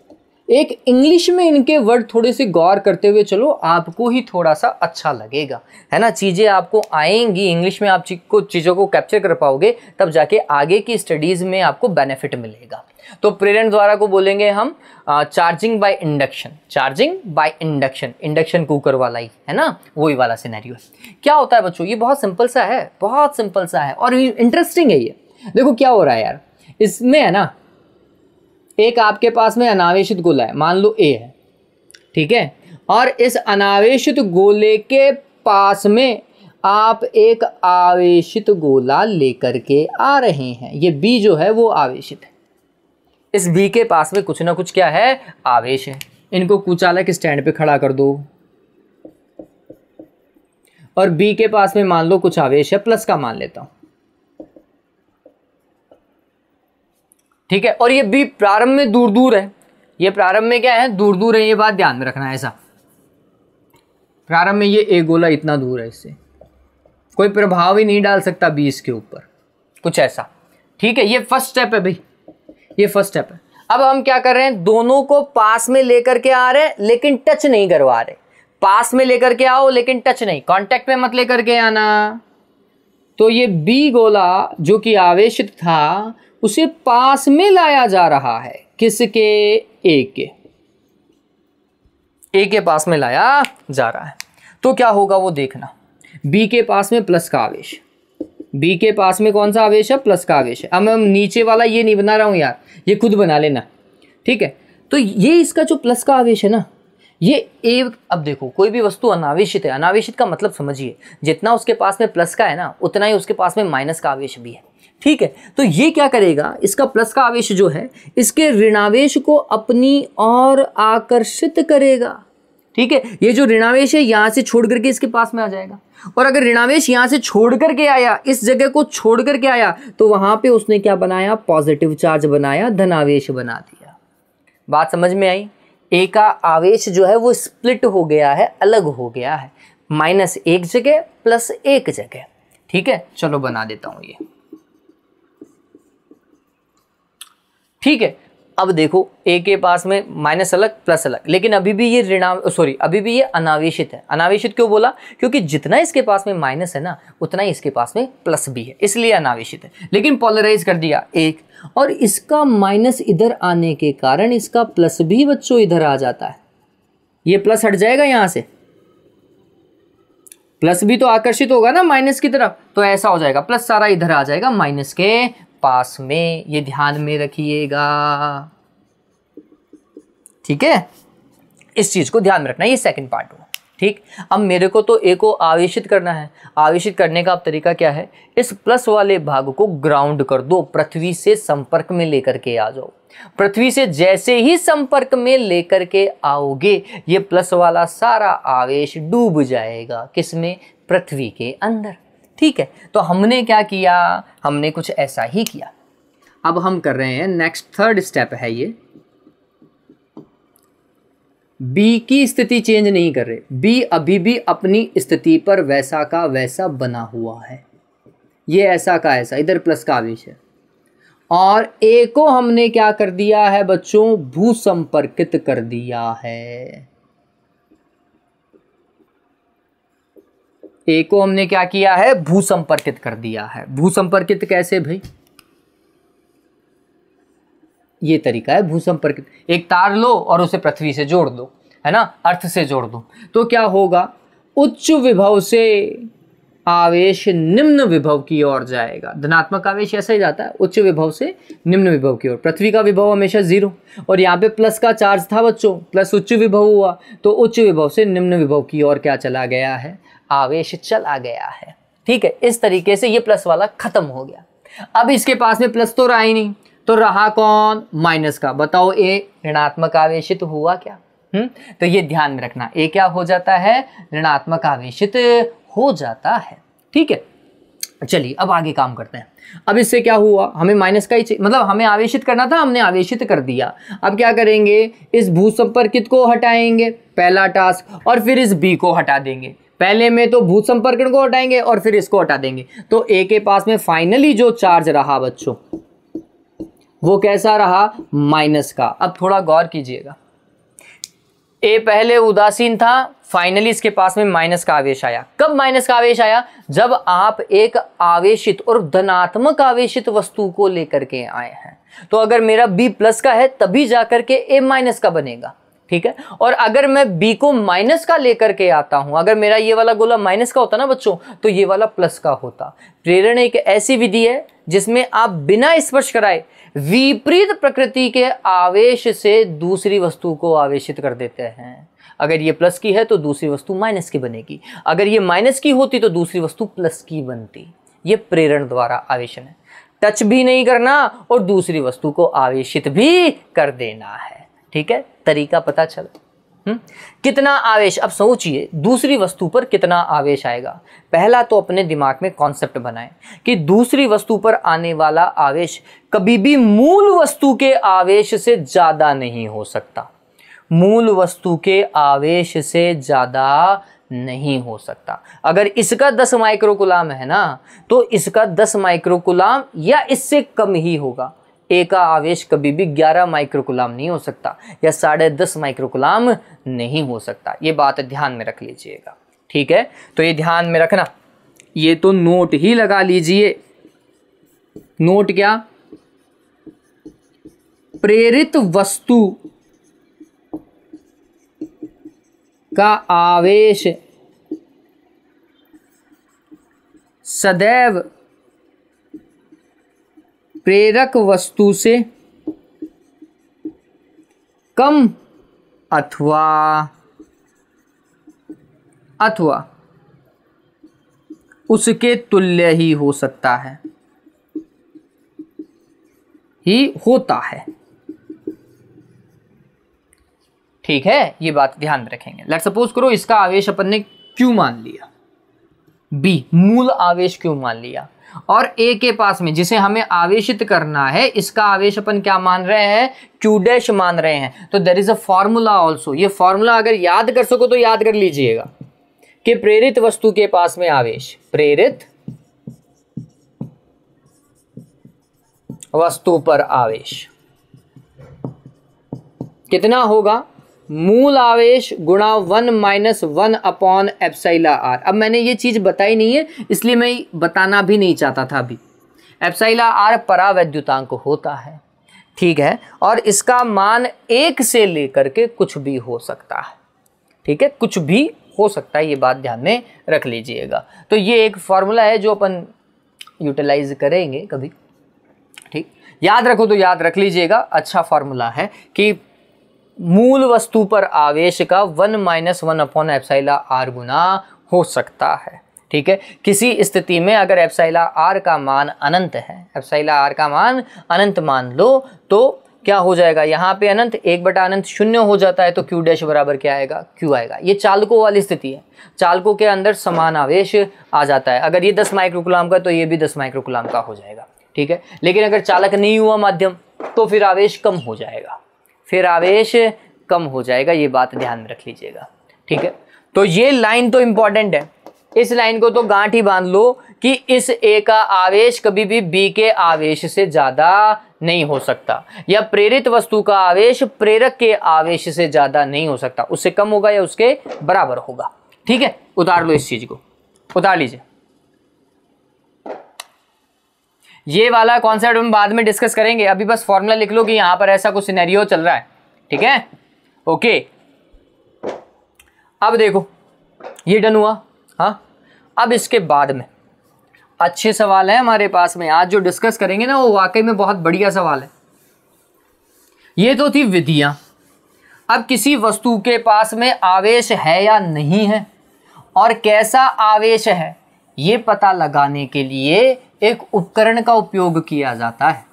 एक इंग्लिश में इनके वर्ड थोड़े से गौर करते हुए चलो, आपको ही थोड़ा सा अच्छा लगेगा, है ना, चीज़ें आपको आएंगी इंग्लिश में, आप चीज़ों को कैप्चर कर पाओगे, तब जाके आगे की स्टडीज़ में आपको बेनिफिट मिलेगा। तो प्रेरण द्वारा को बोलेंगे हम charging by induction, charging by induction, induction cooker वाला ही है ना, वही वाला सिनेरियो है। क्या होता है बच्चों, ये बहुत सिंपल सा है, बहुत सिंपल सा है और इंटरेस्टिंग है ये। देखो क्या हो रहा है यार, इसमें है ना, एक आपके पास में अनावेशित गोला है, मान लो A है, ठीक है, और इस अनावेशित गोले के पास में आप एक आवेशित गोला लेकर के आ रहे हैं। ये B जो है वो आवेशित है, इस B के पास में कुछ ना कुछ क्या है, आवेश है। इनको कुचालक स्टैंड पे खड़ा कर दो और B के पास में मान लो कुछ आवेश है, प्लस का मान लेता हूं, ठीक है, और ये B प्रारंभ में दूर दूर है, ये प्रारंभ में क्या है, दूर दूर है, ये बात ध्यान में रखना है। ऐसा प्रारंभ में ये A गोला इतना दूर है, इससे कोई प्रभाव ही नहीं डाल सकता B इसके ऊपर, कुछ ऐसा, ठीक है। ये फर्स्ट स्टेप है भाई, ये फर्स्ट स्टेप है। अब हम क्या कर रहे हैं, दोनों को पास में लेकर के आ रहे हैं लेकिन टच नहीं करवा रहे। पास में लेकर के आओ लेकिन टच नहीं, कांटेक्ट में मत लेकर के आना। तो ये B गोला जो कि आवेशित था उसे पास में लाया जा रहा है, किसके, A के, A के पास में लाया जा रहा है। तो क्या होगा वो देखना, B के पास में प्लस का आवेश, B के पास में कौन सा आवेश है, प्लस का आवेश है। अब मैं नीचे वाला ये नहीं बना रहा हूं यार, ये खुद बना लेना, ठीक है। तो ये इसका जो प्लस का आवेश है ना, ये A, अब देखो कोई भी वस्तु अनावेशित है, अनावेशित का मतलब समझिए, जितना उसके पास में प्लस का है ना उतना ही उसके पास में माइनस का आवेश भी है, ठीक है। तो ये क्या करेगा, इसका प्लस का आवेश जो है इसके ऋणावेश को अपनी ओर आकर्षित करेगा, ठीक है। ये जो ऋणावेश है यहाँ से छोड़ करके इसके पास में आ जाएगा, और अगर ऋणावेश यहाँ से छोड़ करके आया, इस जगह को छोड़ करके आया, तो वहां पे उसने क्या बनाया, पॉजिटिव चार्ज बनाया, धनावेश बना दिया। बात समझ में आई। A का आवेश जो है वो स्प्लिट हो गया है, अलग हो गया है, माइनस एक जगह प्लस एक जगह, ठीक है। चलो बना देता हूं ये, ठीक है। अब देखो ए के पास में माइनस अलग प्लस अलग, लेकिन अभी भी ये अभी भी ये अनावेशित है। अनावेशित क्यों बोला? क्योंकि जितना इसके पास में माइनस है ना उतना ही इसके पास में प्लस भी है, इसलिए अनावेशित है। लेकिन पोलराइज कर दिया एक, और इसका माइनस इधर आने के कारण इसका प्लस भी बच्चों इधर आ जाता है। ये प्लस हट जाएगा यहां से, प्लस भी तो आकर्षित होगा ना माइनस की तरफ, तो ऐसा हो जाएगा, प्लस सारा इधर आ जाएगा माइनस के पास में। ये ध्यान में रखिएगा, ठीक है, इस चीज को ध्यान में रखना। ये सेकंड पार्ट हुआ, ठीक। अब मेरे को तो ए को आवेशित करना है। आवेशित करने का अब तरीका क्या है? इस प्लस वाले भाग को ग्राउंड कर दो, पृथ्वी से संपर्क में लेकर के आ जाओ। पृथ्वी से जैसे ही संपर्क में लेकर के आओगे, ये प्लस वाला सारा आवेश डूब जाएगा, किसमें? पृथ्वी के अंदर, ठीक है। तो हमने क्या किया? हमने कुछ ऐसा ही किया। अब हम कर रहे हैं नेक्स्ट, थर्ड स्टेप है ये। बी की स्थिति चेंज नहीं कर रहे, बी अभी भी अपनी स्थिति पर वैसा का वैसा बना हुआ है। ये ऐसा का ऐसा, इधर प्लस का आवेश है। और ए को हमने क्या कर दिया है बच्चों? भू संपर्कित कर दिया है। ए को हमने क्या किया है? भू संपर्कित कर दिया है। भू संपर्कित कैसे भाई? ये तरीका है भू संपर्कित। एक तार लो और उसे पृथ्वी से जोड़ दो, है ना, अर्थ से जोड़ दो, तो क्या होगा? उच्च विभव से आवेश निम्न विभव की ओर जाएगा। धनात्मक आवेश ऐसा ही जाता है, उच्च विभव से निम्न विभव की ओर। पृथ्वी का विभव हमेशा 0, और यहाँ पे प्लस का चार्ज था बच्चों, प्लस उच्च विभव हुआ, तो उच्च विभव से निम्न विभव की ओर क्या चला गया है? आवेश चला गया है, ठीक है। इस तरीके से ये प्लस वाला खत्म हो गया। अब इसके पास में प्लस तो रहा ही नहीं, तो रहा कौन? माइनस का। बताओ ए ऋणात्मक आवेशित हुआ क्या? तो ये ध्यान में रखना, ए क्या हो जाता है? ऋणात्मक आवेशित हो जाता है, ठीक है। चलिए अब आगे काम करते हैं। अब इससे क्या हुआ? हमें माइनस का ही मतलब हमें आवेशित करना था, हमने आवेशित कर दिया। अब क्या करेंगे? इस भू संपर्कित को हटाएंगे, पहला टास्क, और फिर इस बी को हटा देंगे। पहले में तो भू संपर्कण को हटाएंगे और फिर इसको हटा देंगे। तो ए के पास में फाइनली जो चार्ज रहा बच्चों, वो कैसा रहा? माइनस का। अब थोड़ा गौर कीजिएगा, ए पहले उदासीन था, फाइनली इसके पास में माइनस का आवेश आया। कब माइनस का आवेश आया? जब आप एक आवेशित और धनात्मक आवेशित वस्तु को लेकर के आए हैं। तो अगर मेरा बी प्लस का है तभी जाकर के ए माइनस का बनेगा, ठीक है। और अगर मैं बी को माइनस का लेकर के आता हूं, अगर मेरा ये वाला गोला माइनस का होता ना बच्चों, तो ये वाला प्लस का होता। प्रेरण एक ऐसी विधि है जिसमें आप बिना स्पर्श कराए विपरीत प्रकृति के आवेश से दूसरी वस्तु को आवेशित कर देते हैं। अगर ये प्लस की है तो दूसरी वस्तु माइनस की बनेगी, अगर ये माइनस की होती तो दूसरी वस्तु प्लस की बनती। ये प्रेरण द्वारा आवेशन है। टच भी नहीं करना और दूसरी वस्तु को आवेशित भी कर देना है, ठीक है। तरीका पता चला? कितना आवेश, अब सोचिए दूसरी वस्तु पर कितना आवेश आएगा। पहला तो अपने दिमाग में कॉन्सेप्ट बनाएं कि दूसरी वस्तु पर आने वाला आवेश कभी भी मूल वस्तु के आवेश से ज्यादा नहीं हो सकता। मूल वस्तु के आवेश से ज्यादा नहीं हो सकता। अगर इसका 10 माइक्रोकुलाम है ना, तो इसका 10 माइक्रोकुलाम या इससे कम ही होगा। ए का आवेश कभी भी 11 माइक्रोकुलाम नहीं हो सकता या 10.5 माइक्रोकुलाम नहीं हो सकता। ये बात ध्यान में रख लीजिएगा, ठीक है। तो ये ध्यान में रखना, ये तो नोट ही लगा लीजिए। नोट क्या? प्रेरित वस्तु का आवेश सदैव प्रेरक वस्तु से कम अथवा उसके तुल्य ही हो सकता है, ही होता है, ठीक है। ये बात ध्यान में रखेंगे। लेट्स सपोज करो इसका आवेश अपन ने क्यू मान लिया, बी मूल आवेश क्यू मान लिया, और ए के पास में जिसे हमें आवेशित करना है इसका आवेश अपन क्या मान रहे हैं? क्यू डैश मान रहे हैं। तो there is a formula also. ये फॉर्मूला अगर याद कर सको तो याद कर लीजिएगा कि प्रेरित वस्तु के पास में आवेश, प्रेरित वस्तु पर आवेश कितना होगा, मूल आवेश गुणा 1 माइनस 1 अपॉन एप्सिलॉन आर। अब मैंने ये चीज बताई नहीं है, इसलिए मैं बताना भी नहीं चाहता था अभी। एप्सिलॉन आर परावैद्युतांक होता है, ठीक है, और इसका मान 1 से लेकर के कुछ भी हो सकता है, ठीक है, कुछ भी हो सकता है, ये बात ध्यान में रख लीजिएगा। तो ये एक फॉर्मूला है जो अपन यूटिलाइज करेंगे कभी, ठीक, याद रखो तो याद रख लीजिएगा। अच्छा फॉर्मूला है कि मूल वस्तु पर आवेश का 1 माइनस 1 अपॉन एप्सिलॉन आर गुना हो सकता है, ठीक है। किसी स्थिति में अगर एप्सिलॉन आर का मान अनंत है, एप्सिलॉन आर का मान अनंत मान लो, तो क्या हो जाएगा, यहाँ पे अनंत 1 बटा अनंत 0 हो जाता है, तो क्यू डैश बराबर क्या आएगा, क्यू आएगा। ये चालकों वाली स्थिति है, चालकों के अंदर समान आवेश आ जाता है। अगर ये 10 माइक्रोकुलाम का तो ये भी 10 माइक्रोकुलाम का हो जाएगा, ठीक है। लेकिन अगर चालक नहीं हुआ माध्यम तो फिर आवेश कम हो जाएगा, फिर आवेश कम हो जाएगा, ये बात ध्यान में रख लीजिएगा, ठीक है। तो ये लाइन तो इंपॉर्टेंट है, इस लाइन को तो गांठ ही बांध लो कि इस ए का आवेश कभी भी बी के आवेश से ज्यादा नहीं हो सकता, या प्रेरित वस्तु का आवेश प्रेरक के आवेश से ज्यादा नहीं हो सकता, उससे कम होगा या उसके बराबर होगा, ठीक है। उतार लो, इस चीज को उतार लीजिए। ये वाला कॉन्सेप्ट हम बाद में डिस्कस करेंगे, अभी बस फॉर्मूला लिख लो कि यहां पर ऐसा कुछ सिनेरियो चल रहा है, ठीक है, ओके। अब देखो ये डन हुआ, हाँ। अब इसके बाद में अच्छे सवाल है हमारे पास में, आज जो डिस्कस करेंगे ना वो वाकई में बहुत बढ़िया सवाल है। ये तो थी विधियां। अब किसी वस्तु के पास में आवेश है या नहीं है और कैसा आवेश है, ये पता लगाने के लिए एक उपकरण का उपयोग किया जाता है।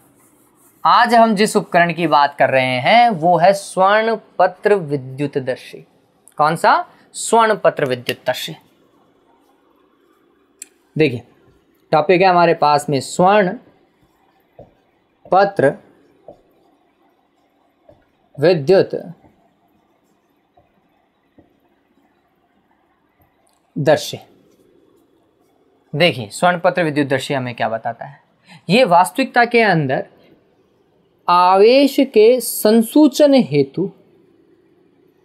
आज हम जिस उपकरण की बात कर रहे हैं वो है स्वर्णपत्र विद्युतदर्शी। कौन सा? स्वर्णपत्र विद्युतदर्शी। देखिए टॉपिक है हमारे पास में स्वर्ण पत्र विद्युत दर्शी। देखिए स्वर्ण पत्र विद्युत दर्शी हमें क्या बताता है, ये वास्तविकता के अंदर आवेश के संसूचन हेतु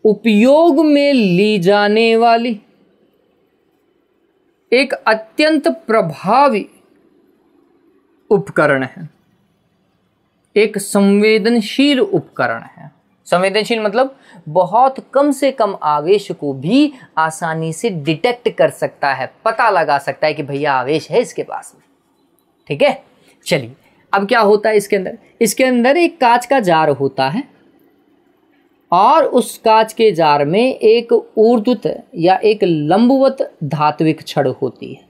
उपयोग में ली जाने वाली एक अत्यंत प्रभावी उपकरण है, एक संवेदनशील उपकरण है। संवेदनशील मतलब बहुत कम से कम आवेश को भी आसानी से डिटेक्ट कर सकता है, पता लगा सकता है कि भैया आवेश है इसके पास में, ठीक है। चलिए अब क्या होता है इसके अंदर एक कांच का जार होता है और उस कांच के जार में एक ऊर्ध्वत या एक लंबवत धात्विक छड़ होती है।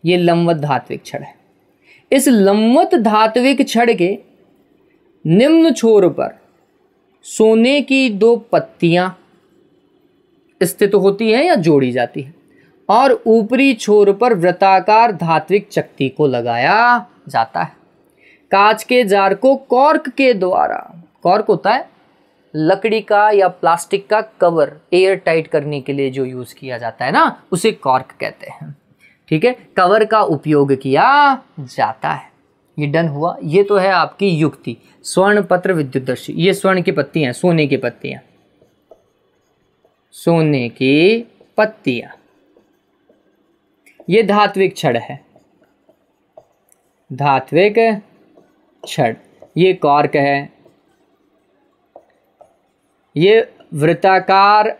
ये लंबवत धात्विक छड़ है। इस लंबवत धात्विक छड़ के निम्न छोर पर सोने की 2 पत्तियां स्थित होती हैं या जोड़ी जाती है और ऊपरी छोर पर वृत्ताकार धात्विक चकती को लगाया जाता है। कांच के जार को कॉर्क के द्वारा, कॉर्क होता है लकड़ी का या प्लास्टिक का कवर एयर टाइट करने के लिए जो यूज किया जाता है ना, उसे कॉर्क कहते हैं, ठीक है। कवर का उपयोग किया जाता है। ये डन हुआ। ये तो है आपकी युक्ति, स्वर्ण पत्र विद्युतदर्शी। ये स्वर्ण की पत्तियां, सोने की पत्तियां, सोने की पत्तियां। ये धात्विक छड़ है, धात्विक छड़। ये कॉर्क है, ये वृत्ताकार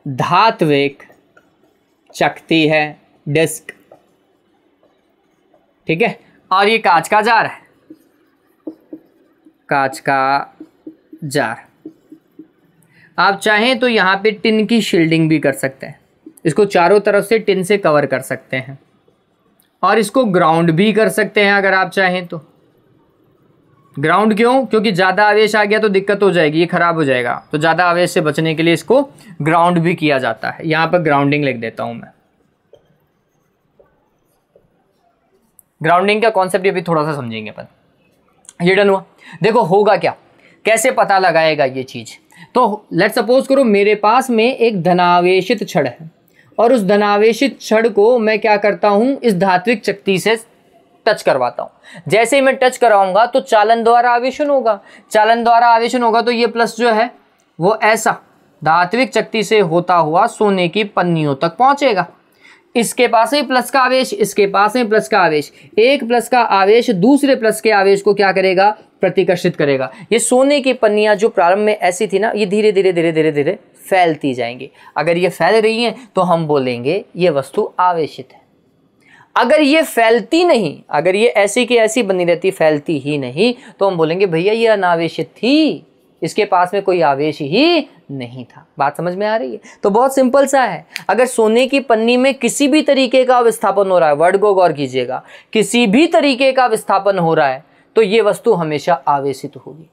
धात्विक चकती है, डिस्क, ठीक है। और ये कांच का जार है, कांच का जार। आप चाहें तो यहाँ पे टिन की शील्डिंग भी कर सकते हैं, इसको चारों तरफ से टिन से कवर कर सकते हैं और इसको ग्राउंड भी कर सकते हैं अगर आप चाहें तो। ग्राउंड क्यों? क्योंकि ज़्यादा आवेश आ गया तो दिक्कत हो जाएगी, ये खराब हो जाएगा, तो ज़्यादा आवेश से बचने के लिए इसको ग्राउंड भी किया जाता है। यहाँ पर ग्राउंडिंग लिख देता हूँ मैं। ग्राउंडिंग का कॉन्सेप्ट अभी थोड़ा सा समझेंगे अपन। ये डन हुआ। देखो होगा क्या, कैसे पता लगाएगा ये चीज़। तो लेट सपोज करो मेरे पास में एक धनावेशित छड़ है और उस धनावेशित छड़ को मैं क्या करता हूँ, इस धात्विक चकती से टच करवाता हूं। जैसे ही मैं टच कराऊंगा तो चालन द्वारा आवेशन होगा, चालन द्वारा आवेशन होगा तो ये प्लस जो है वो ऐसा धात्विक चक्ति से होता हुआ सोने की पन्नियों तक पहुंचेगा। इसके पास में प्लस का आवेश, इसके पास में प्लस का आवेश, एक प्लस का आवेश दूसरे प्लस के आवेश को क्या करेगा, प्रतिकर्षित करेगा। ये सोने की पन्नियां जो प्रारंभ में ऐसी थी ना, ये धीरे धीरे धीरे धीरे धीरे फैलती जाएंगी। अगर ये फैल रही हैं तो हम बोलेंगे ये वस्तु आवेशित है। अगर ये फैलती नहीं, अगर ये ऐसी की ऐसी बनी रहती, फैलती ही नहीं, तो हम बोलेंगे भैया ये अनावेशित थी, इसके पास में कोई आवेश ही नहीं था। बात समझ में आ रही है? तो बहुत सिंपल सा है। अगर सोने की पन्नी में किसी भी तरीके का विस्थापन हो रहा है, वर्ड को गौर कीजिएगा, किसी भी तरीके का विस्थापन हो रहा है तो ये वस्तु हमेशा आवेशित होगी।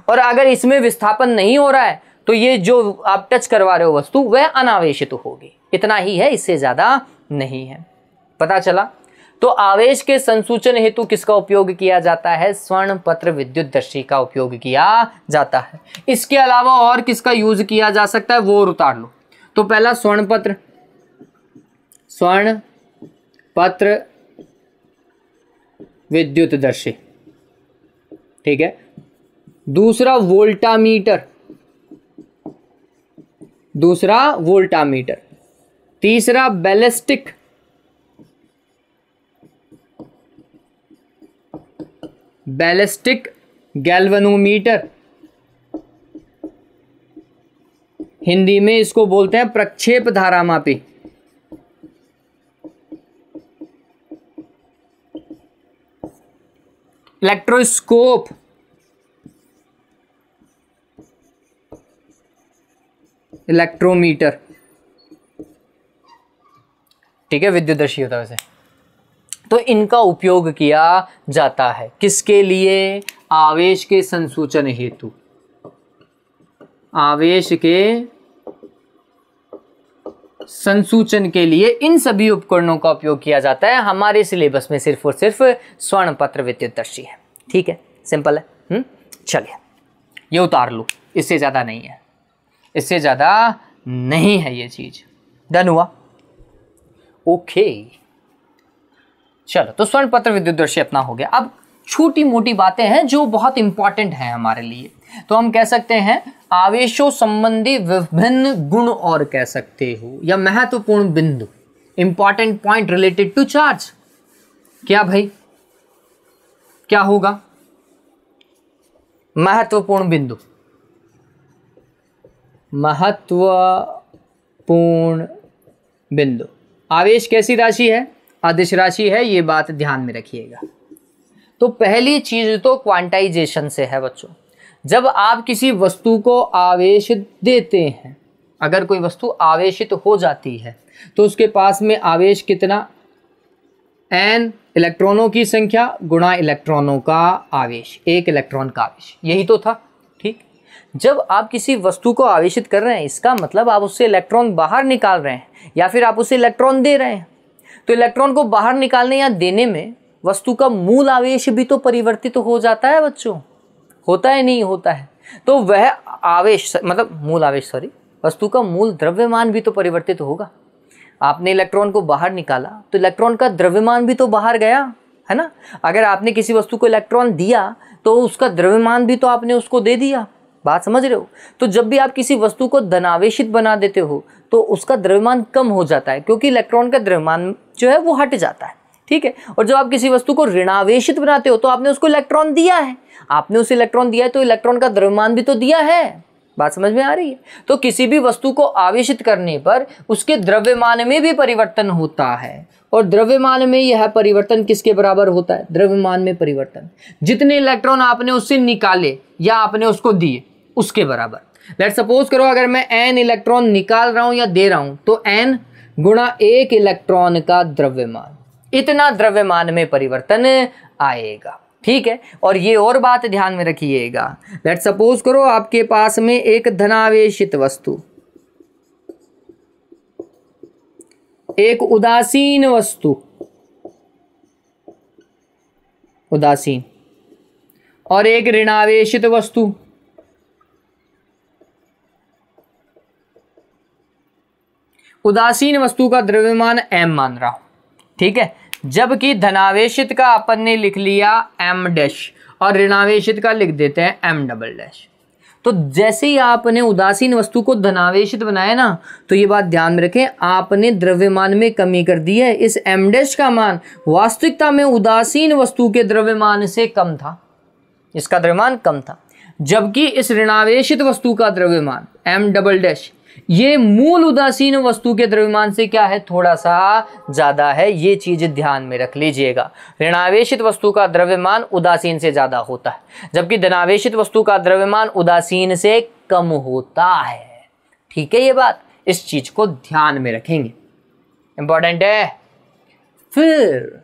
और अगर इसमें विस्थापन नहीं हो रहा है तो ये जो आप टच करवा रहे हो वस्तु वह अनावेशित होगी। इतना ही है, इससे ज्यादा नहीं है। पता चला? तो आवेश के संसूचन हेतु किसका उपयोग किया जाता है? स्वर्ण पत्र विद्युतदर्शी का उपयोग किया जाता है। इसके अलावा और किसका यूज किया जा सकता है वो उतार लो। तो पहला स्वर्ण पत्र विद्युतदर्शी, ठीक है। दूसरा वोल्टामीटर, तीसरा बैलिस्टिक गैल्वेनोमीटर, हिंदी में इसको बोलते हैं प्रक्षेप धारामापी। इलेक्ट्रोस्कोप, इलेक्ट्रोमीटर, ठीक है, विद्युतदर्शी होता है वैसे। तो इनका उपयोग किया जाता है किसके लिए? आवेश के संसूचन हेतु। आवेश के संसूचन के लिए इन सभी उपकरणों का उपयोग किया जाता है। हमारे सिलेबस में सिर्फ और सिर्फ स्वर्ण पत्र विद्युतदर्शी है। ठीक है, सिंपल है। चलिए ये उतार लो, इससे ज्यादा नहीं है, इससे ज्यादा नहीं है ये चीज। डन हुआ? ओके चलो, तो स्वर्ण पत्र विद्युतदर्शी अपना हो गया। अब छोटी मोटी बातें हैं जो बहुत इंपॉर्टेंट है हमारे लिए। तो हम कह सकते हैं आवेशों संबंधी विभिन्न गुण, और कह सकते हो या महत्वपूर्ण बिंदु, important point related to charge. क्या भाई, क्या होगा? महत्वपूर्ण बिंदु, महत्वपूर्ण बिंदु। आवेश कैसी राशि है? अदिश राशि है, ये बात ध्यान में रखिएगा। तो पहली चीज तो क्वांटाइजेशन से है बच्चों। जब आप किसी वस्तु को आवेश देते हैं, अगर कोई वस्तु आवेशित हो जाती है तो उसके पास में आवेश कितना? n इलेक्ट्रॉनों की संख्या गुणा इलेक्ट्रॉनों का आवेश, एक इलेक्ट्रॉन का आवेश, यही तो था। ठीक, जब आप किसी वस्तु को आवेशित कर रहे हैं, इसका मतलब आप उससे इलेक्ट्रॉन बाहर निकाल रहे हैं या फिर आप उसे इलेक्ट्रॉन दे रहे हैं। तो इलेक्ट्रॉन को बाहर निकालने या देने में वस्तु का मूल आवेश भी तो परिवर्तित हो जाता है बच्चों, होता है नहीं होता है? तो वह आवेश मतलब मूल आवेश सॉरी वस्तु का मूल द्रव्यमान भी तो परिवर्तित होगा। आपने इलेक्ट्रॉन को बाहर निकाला तो इलेक्ट्रॉन का द्रव्यमान भी तो बाहर गया है ना। अगर आपने किसी वस्तु को इलेक्ट्रॉन दिया तो उसका द्रव्यमान भी तो आपने उसको दे दिया। बात समझ रहे हो? तो जब भी आप किसी वस्तु को धनावेशित बना देते हो तो उसका द्रव्यमान कम हो जाता है, क्योंकि इलेक्ट्रॉन का द्रव्यमान जो है वो हट जाता है। ठीक है, और जब आप किसी वस्तु को ऋणावेशित बनाते हो तो आपने उसको इलेक्ट्रॉन दिया है, आपने उसे इलेक्ट्रॉन दिया है तो इलेक्ट्रॉन का द्रव्यमान भी तो दिया है। बात समझ में आ रही है? तो किसी भी वस्तु को आवेशित करने पर उसके द्रव्यमान में भी परिवर्तन होता है, और द्रव्यमान में यह परिवर्तन किसके बराबर होता है? द्रव्यमान में परिवर्तन जितने इलेक्ट्रॉन आपने उससे निकाले या आपने उसको दिए उसके बराबर। लेट्स सपोज करो अगर मैं n इलेक्ट्रॉन निकाल रहा हूं या दे रहा हूं तो n गुणा एक इलेक्ट्रॉन का द्रव्यमान, इतना द्रव्यमान में परिवर्तन आएगा। ठीक है, और ये और बात ध्यान में रखिएगा। लेट्स सपोज करो आपके पास में एक धनावेशित वस्तु, एक उदासीन वस्तु, उदासीन, और एक ऋणावेशित वस्तु। उदासीन वस्तु का द्रव्यमान m मान रहा हूं। ठीक है, जबकि धनावेशित का अपन ने लिख लिया m डैश और ऋणावेशित का लिख देते हैं m डबल डैश। तो जैसे ही आपने उदासीन वस्तु को धनावेशित बनाया ना, तो ये बात ध्यान में रखें, आपने द्रव्यमान में कमी कर दी है। इस m डैश का मान वास्तविकता में उदासीन वस्तु के द्रव्यमान से कम था, इसका द्रव्यमान कम था, जबकि इस ऋणावेशित वस्तु का द्रव्यमान m डबल डैश ये मूल उदासीन वस्तु के द्रव्यमान से क्या है, थोड़ा सा ज्यादा है। ये चीज ध्यान में रख लीजिएगा। ऋणावेशित वस्तु का द्रव्यमान उदासीन से ज्यादा होता है, जबकि धनावेशित वस्तु का द्रव्यमान उदासीन से कम होता है। ठीक है, ये बात, इस चीज को ध्यान में रखेंगे, इंपॉर्टेंट है। फिर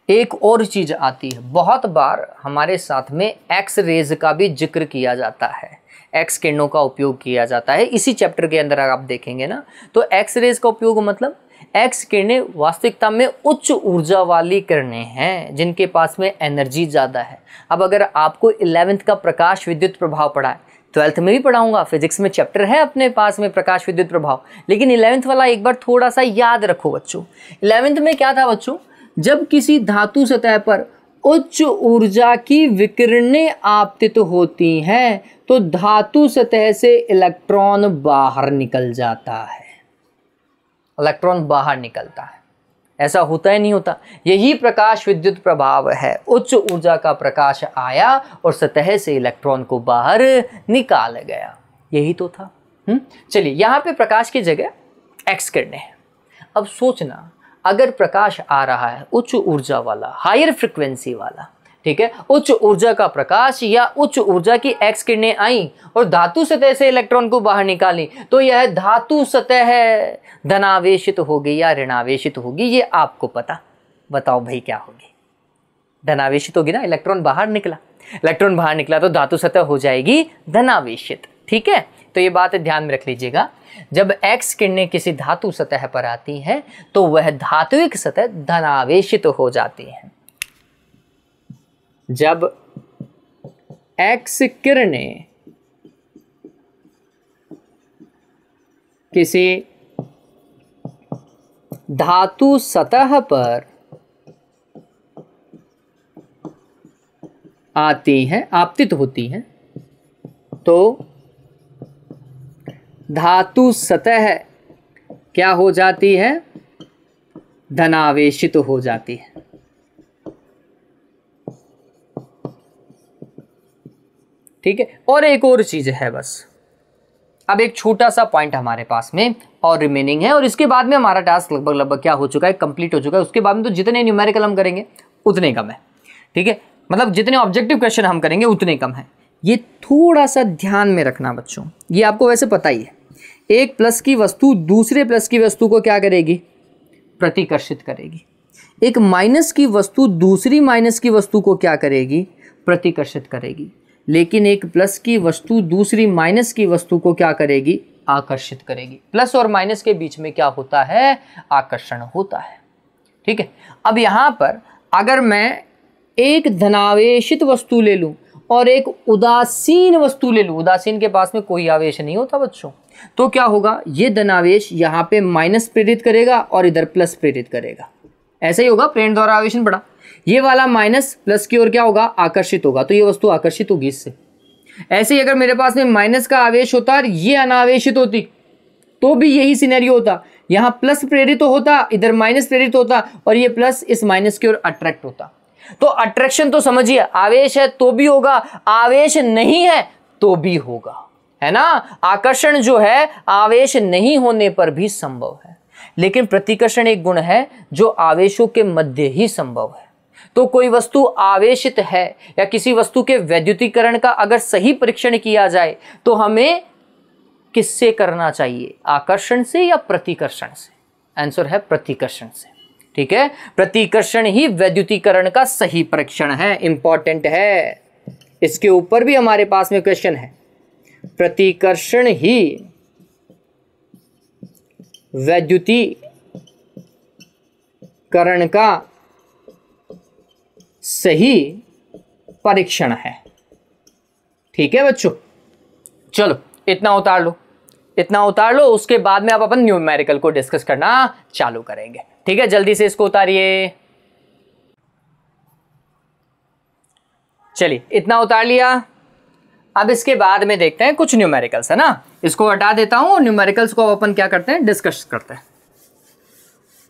एक और चीज आती है, बहुत बार हमारे साथ में एक्स रेज का भी जिक्र किया जाता है, एक्स किरणों का उपयोग किया जाता है। इसी चैप्टर के अंदर आप देखेंगे ना, तो एक्स रेज का उपयोग मतलब एक्स किरणें वास्तविकता में उच्च ऊर्जा वाली किरणें हैं, जिनके पास में एनर्जी ज़्यादा है। अब अगर आपको 11th का प्रकाश विद्युत प्रभाव पढ़ा है, 12th में भी पढ़ाऊंगा, फिजिक्स में चैप्टर है अपने पास में प्रकाश विद्युत प्रभाव, लेकिन 11th वाला एक बार थोड़ा सा याद रखो बच्चों। 11th में क्या था बच्चों, जब किसी धातु सतह पर उच्च ऊर्जा की विकिरणें आपतित होती हैं तो धातु सतह से इलेक्ट्रॉन बाहर निकल जाता है, इलेक्ट्रॉन बाहर निकलता है। ऐसा होता है नहीं होता? यही प्रकाश विद्युत प्रभाव है। उच्च ऊर्जा का प्रकाश आया और सतह से इलेक्ट्रॉन को बाहर निकाल गया, यही तो था। चलिए, यहाँ पे प्रकाश की जगह एक्स किरणें हैं। अब सोचना, अगर प्रकाश आ रहा है उच्च ऊर्जा वाला, हायर फ्रिक्वेंसी वाला, ठीक है, उच्च ऊर्जा का प्रकाश या उच्च ऊर्जा की एक्स किरणें आई और धातु सतह से इलेक्ट्रॉन को बाहर निकाली, तो यह धातु सतह धनावेशित होगी या ऋणावेशित होगी, ये आपको पता। बताओ भाई क्या होगी? धनावेशित होगी ना, इलेक्ट्रॉन बाहर निकला, इलेक्ट्रॉन बाहर निकला तो धातु सतह हो जाएगी धनावेशित। ठीक है, तो ये बात ध्यान में रख लीजिएगा। जब एक्स किरणें किसी धातु सतह पर आती हैं तो वह धात्विक सतह धनावेशित हो जाती है। जब एक्स किरणें किसी धातु सतह पर आती हैं, आपतित होती हैं, तो धातु सतह क्या हो जाती है? धनावेशित हो जाती है। ठीक है, और एक और चीज है बस। अब एक छोटा सा पॉइंट हमारे पास में और रिमेनिंग है, और इसके बाद में हमारा टास्क लगभग क्या हो चुका है, कंप्लीट हो चुका है। उसके बाद में तो जितने न्यूमेरिकल हम करेंगे उतने कम है। ठीक है, मतलब जितने ऑब्जेक्टिव क्वेश्चन हम करेंगे उतने कम है। ये थोड़ा सा ध्यान में रखना बच्चों, ये आपको वैसे पता ही है। एक प्लस की वस्तु दूसरे प्लस की वस्तु को क्या करेगी? प्रतिकर्षित करेगी। एक माइनस की वस्तु दूसरी माइनस की वस्तु को क्या करेगी? प्रतिकर्षित करेगी। लेकिन एक प्लस की वस्तु दूसरी माइनस की वस्तु को क्या करेगी? आकर्षित करेगी। प्लस और माइनस के बीच में क्या होता है? आकर्षण होता है। ठीक है, अब यहाँ पर अगर मैं एक धनावेशित वस्तु ले लूँ और एक उदासीन वस्तु ले लूँ, उदासीन के पास में कोई आवेश नहीं होता बच्चों, तो क्या होगा? ये धनावेश यहाँ पे माइनस प्रेरित करेगा और इधर प्लस प्रेरित करेगा। ऐसा ही होगा, प्रेरण द्वारा आवेशन पड़ा। ये वाला माइनस प्लस की ओर क्या होगा? आकर्षित होगा, तो ये वस्तु आकर्षित होगी इससे। ऐसे ही अगर मेरे पास में माइनस का आवेश होता और ये अनावेशित होती तो भी यही सिनेरियो होता। यहाँ प्लस प्रेरित तो होता, इधर माइनस प्रेरित होता, और ये प्लस इस माइनस की ओर अट्रैक्ट होता। तो अट्रैक्शन तो समझिए, आवेश है तो भी होगा, आवेश नहीं है तो भी होगा, है ना। आकर्षण जो है आवेश नहीं होने पर भी संभव है, लेकिन प्रतिकर्षण एक गुण है जो आवेशों के मध्य ही संभव है। तो कोई वस्तु आवेशित है या किसी वस्तु के वैद्युतीकरण का अगर सही परीक्षण किया जाए तो हमें किससे करना चाहिए? आकर्षण से या प्रतिकर्षण से? आंसर है प्रतिकर्षण से। ठीक है, प्रतिकर्षण ही वैद्युतीकरण का सही परीक्षण है, इंपॉर्टेंट है। इसके ऊपर भी हमारे पास में क्वेश्चन है। प्रतिकर्षण ही वैद्युतीकरण का सही परीक्षण है। ठीक है बच्चों, चलो इतना उतार लो, इतना उतार लो। उसके बाद में आप अपन न्यूमेरिकल को डिस्कस करना चालू करेंगे। ठीक है, जल्दी से इसको उतारिए। चलिए इतना उतार लिया। अब इसके बाद में देखते हैं कुछ न्यूमेरिकल्स, है ना। इसको हटा देता हूं और न्यूमेरिकल्स को अपन क्या करते हैं, डिस्कस करते हैं।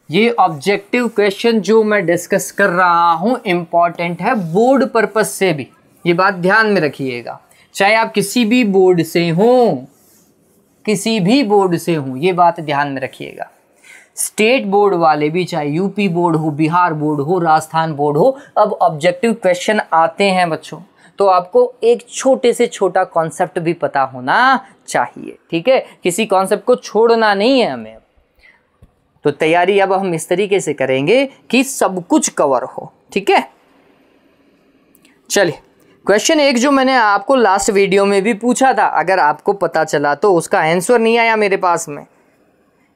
ये ऑब्जेक्टिव क्वेश्चन जो मैं डिस्कस कर रहा हूं इंपॉर्टेंट है बोर्ड पर्पस से भी, ये बात ध्यान में रखिएगा। चाहे आप किसी भी बोर्ड से हो, किसी भी बोर्ड से हो, ये बात ध्यान में रखिएगा। स्टेट बोर्ड वाले भी, चाहे यूपी बोर्ड हो, बिहार बोर्ड हो, राजस्थान बोर्ड हो, अब ऑब्जेक्टिव क्वेश्चन आते हैं बच्चों, तो आपको एक छोटे से छोटा कॉन्सेप्ट भी पता होना चाहिए। ठीक है, किसी कॉन्सेप्ट को छोड़ना नहीं है हमें। तो तैयारी अब हम इस तरीके से करेंगे कि सब कुछ कवर हो। ठीक है, चलिए क्वेश्चन एक जो मैंने आपको लास्ट वीडियो में भी पूछा था, अगर आपको पता चला तो उसका आंसर नहीं आया मेरे पास में।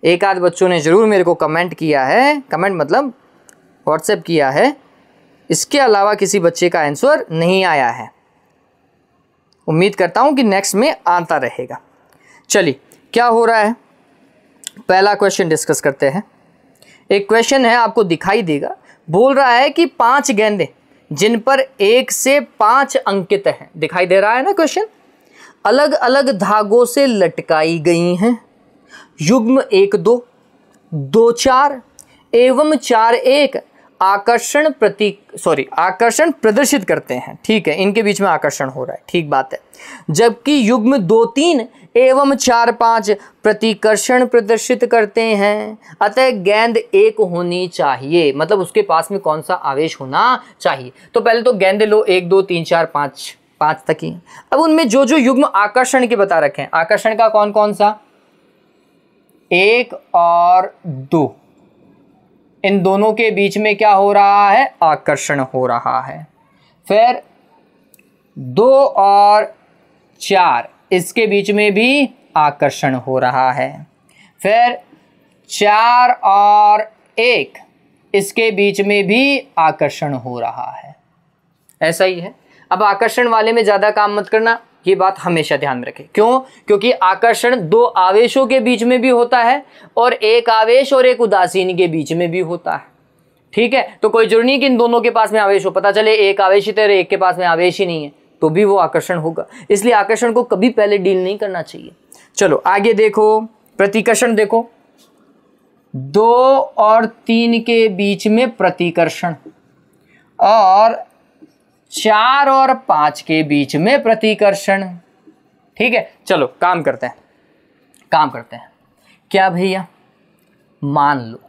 एक आध बच्चों ने जरूर मेरे को कमेंट किया है, कमेंट मतलब व्हाट्सएप किया है, इसके अलावा किसी बच्चे का आंसर नहीं आया है। उम्मीद करता हूं कि नेक्स्ट में आता रहेगा। चलिए क्या हो रहा है, पहला क्वेश्चन डिस्कस करते हैं। एक क्वेश्चन है, आपको दिखाई देगा, बोल रहा है कि 5 गेंदें जिन पर 1 से 5 अंकित हैं, दिखाई दे रहा है ना क्वेश्चन, अलग अलग धागों से लटकाई गई हैं। युग्म 1 2, 2 4 एवं 4 1 आकर्षण प्रदर्शित करते हैं। ठीक है, इनके बीच में आकर्षण हो रहा है, ठीक बात है। जबकि युग्म 2 3 एवं 4 5 प्रतिकर्षण प्रदर्शित करते हैं। अतः गेंद 1 होनी चाहिए, मतलब उसके पास में कौन सा आवेश होना चाहिए। तो पहले तो गेंदे लो 1 2 3 4 5 तक ही। अब उनमें जो जो युग्म आकर्षण के बता रखे हैं, आकर्षण का कौन कौन सा, 1 और 2, इन दोनों के बीच में क्या हो रहा है, आकर्षण हो रहा है। फिर 2 और 4, इसके बीच में भी आकर्षण हो रहा है। फिर 4 और 1, इसके बीच में भी आकर्षण हो रहा है। ऐसा ही है। अब आकर्षण वाले में ज़्यादा काम मत करना, ये बात हमेशा ध्यान में रखें। क्यों? क्योंकि आकर्षण 2 आवेशों के बीच में भी होता है और 1 आवेश और 1 उदासीन के बीच में भी होता है। ठीक है, तो कोई जरूरी नहीं कि इन दोनों के पास में आवेश हो, पता चले 1 आवेशित है और 1 के पास में आवेश ही नहीं है, तो भी वो आकर्षण होगा। इसलिए आकर्षण को कभी पहले डील नहीं करना चाहिए। चलो आगे देखो, प्रतिकर्षण देखो, 2 और 3 के बीच में प्रतिकर्षण और 4 और 5 के बीच में प्रतिकर्षण। ठीक है, चलो काम करते हैं। क्या भैया, मान लो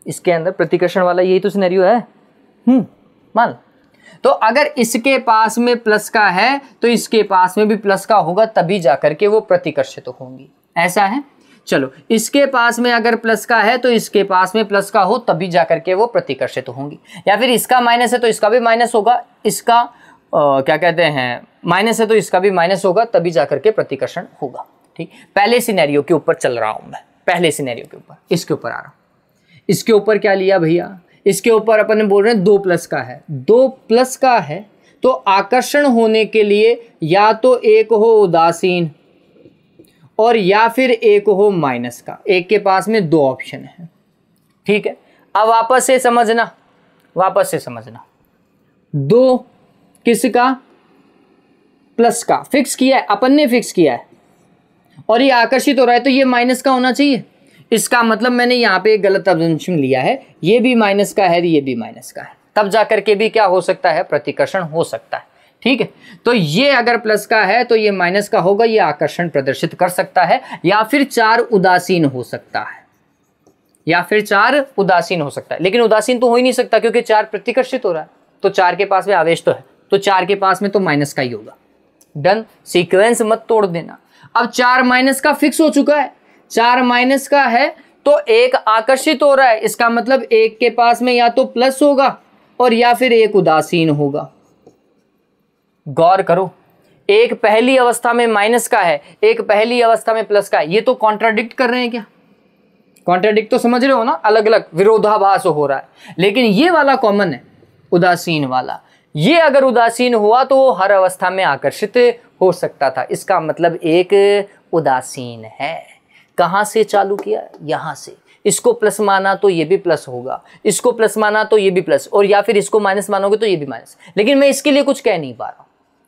इसके अंदर प्रतिकर्षण वाला यही तो सिनेरियो है। मान लो, तो अगर इसके पास में प्लस का है तो इसके पास में भी प्लस का होगा, तभी जाकर के वो प्रतिकर्षित होंगी। ऐसा है। चलो, इसके पास में अगर प्लस का है तो इसके पास में प्लस का हो, तभी जाकर के वो प्रतिकर्षित होंगी। या फिर इसका माइनस है तो इसका भी माइनस होगा, इसका क्या कहते हैं, माइनस है तो इसका भी माइनस होगा, तभी जाकर के प्रतिकर्षण होगा। ठीक, पहले सिनेरियो के ऊपर चल रहा हूं मैं, पहले सिनेरियो के ऊपर, इसके ऊपर आ रहा हूं। इसके ऊपर क्या लिया भैया, इसके ऊपर अपन ने बोल रहे हैं 2 प्लस का है, 2 प्लस का है तो आकर्षण होने के लिए या तो 1 हो उदासीन और या फिर 1 हो माइनस का। एक के पास में 2 ऑप्शन है। ठीक है, अब वापस से समझना, 2 किसका, प्लस का फिक्स किया है, अपन ने फिक्स किया है, और ये आकर्षित हो रहा है तो ये माइनस का होना चाहिए। इसका मतलब मैंने यहाँ पे एक गलत अजम्पशन लिया है, ये भी माइनस का है, ये भी माइनस का है, तब जाकर के भी क्या हो सकता है, प्रतिकर्षण हो सकता है। ठीक है, तो ये अगर प्लस का है तो ये माइनस का होगा, ये आकर्षण प्रदर्शित कर सकता है, या फिर 4 उदासीन हो सकता है, लेकिन उदासीन तो हो ही नहीं सकता क्योंकि 4 प्रतिकर्षित हो रहा है, तो 4 के पास में आवेश तो है, तो 4 के पास में तो माइनस का ही होगा। डन, सीक्वेंस मत तोड़ देना। अब 4 माइनस का फिक्स हो चुका है, 4 माइनस का है तो 1 आकर्षित हो रहा है, इसका मतलब 1 के पास में या तो प्लस होगा और या फिर 1 उदासीन होगा। गौर करो, एक पहली अवस्था में माइनस का है, एक पहली अवस्था में प्लस का है, ये तो कॉन्ट्राडिक्ट कर रहे हैं क्या? कॉन्ट्राडिक्ट तो समझ रहे हो ना, अलग अलग विरोधाभास हो रहा है। लेकिन ये वाला कॉमन है, उदासीन वाला। ये अगर उदासीन हुआ तो वो हर अवस्था में आकर्षित हो सकता था, इसका मतलब एक उदासीन है। कहां से चालू किया? यहां से। इसको प्लस माना तो ये भी प्लस होगा, इसको प्लस माना तो ये भी प्लस, और या फिर इसको माइनस मानोगे तो ये भी माइनस। लेकिन मैं इसके लिए कुछ कह नहीं पा रहा हूँ,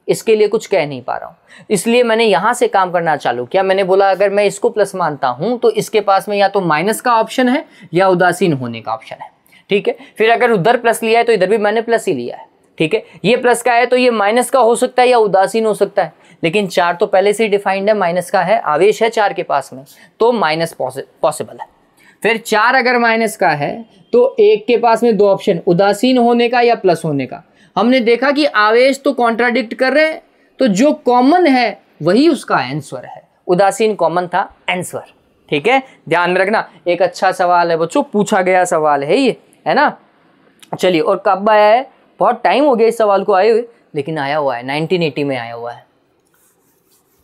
इसके लिए कुछ कह नहीं पा रहा हूँ, इसलिए मैंने यहां से काम करना चालू किया। मैंने बोला अगर मैं इसको प्लस मानता हूं तो इसके पास में या तो माइनस का ऑप्शन है या उदासीन होने का ऑप्शन है, ठीक है। फिर अगर उधर प्लस लिया है तो इधर भी मैंने प्लस ही लिया है, ठीक है। ये प्लस का है तो ये माइनस का हो सकता है या उदासीन हो सकता है, लेकिन 4 तो पहले से ही डिफाइंड है, माइनस का है, आवेश है 4 के पास में, तो माइनस पॉसिबल है। फिर 4 अगर माइनस का है तो 1 के पास में 2 ऑप्शन, उदासीन होने का या प्लस होने का। हमने देखा कि आवेश तो कॉन्ट्राडिक्ट कर रहे हैं, तो जो कॉमन है वही उसका आंसर है। उदासीन कॉमन था, आंसर, ठीक है। ध्यान में रखना, एक अच्छा सवाल है बच्चों, पूछा गया सवाल है ये, है ना। चलिए, और कब आया है, बहुत टाइम हो गया इस सवाल को आए हुए, लेकिन आया हुआ है 1980 में आया हुआ है।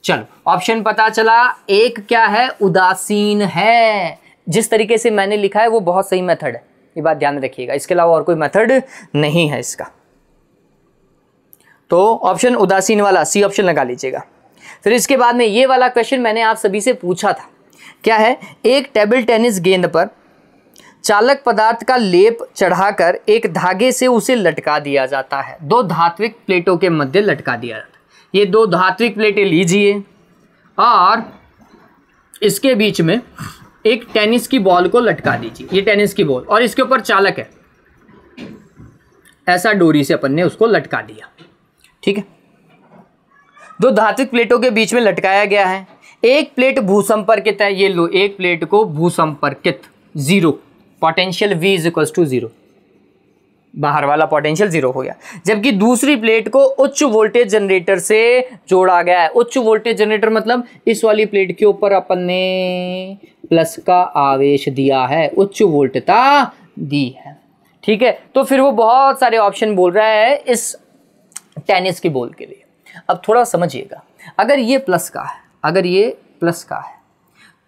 चलो, ऑप्शन पता चला, एक क्या है, उदासीन है। जिस तरीके से मैंने लिखा है वो बहुत सही मेथड है, ये बात ध्यान में रखिएगा, इसके अलावा और कोई मेथड नहीं है इसका। तो ऑप्शन उदासीन वाला सी ऑप्शन लगा लीजिएगा। फिर इसके बाद में ये वाला क्वेश्चन मैंने आप सभी से पूछा था, क्या है, एक टेबल टेनिस गेंद पर चालक पदार्थ का लेप चढ़ाकर एक धागे से उसे लटका दिया जाता है। 2 धात्विक प्लेटों के मध्य लटका दिया जाता है। ये 2 धात्विक प्लेटें लीजिए और इसके बीच में एक टेनिस की बॉल को लटका दीजिए, ये टेनिस की बॉल, और इसके ऊपर चालक है, ऐसा डोरी से अपन ने उसको लटका दिया, ठीक है। 2 धात्विक प्लेटों के बीच में लटकाया गया है। एक प्लेट भूसंपर्कित है, ये लो, एक प्लेट को भूसंपर्कित, 0 potential V is equals to 0, बाहर वाला पोटेंशियल 0 हो गया। जबकि दूसरी प्लेट को उच्च वोल्टेज जनरेटर से जोड़ा गया है। उच्च वोल्टेज जनरेटर मतलब इस वाली प्लेट के ऊपर अपन ने प्लस का आवेश दिया है, उच्च वोल्टता दी है, ठीक है। तो फिर वो बहुत सारे ऑप्शन बोल रहा है इस टेनिस की बॉल के लिए। अब थोड़ा समझिएगा, अगर ये प्लस का है, अगर ये प्लस का है,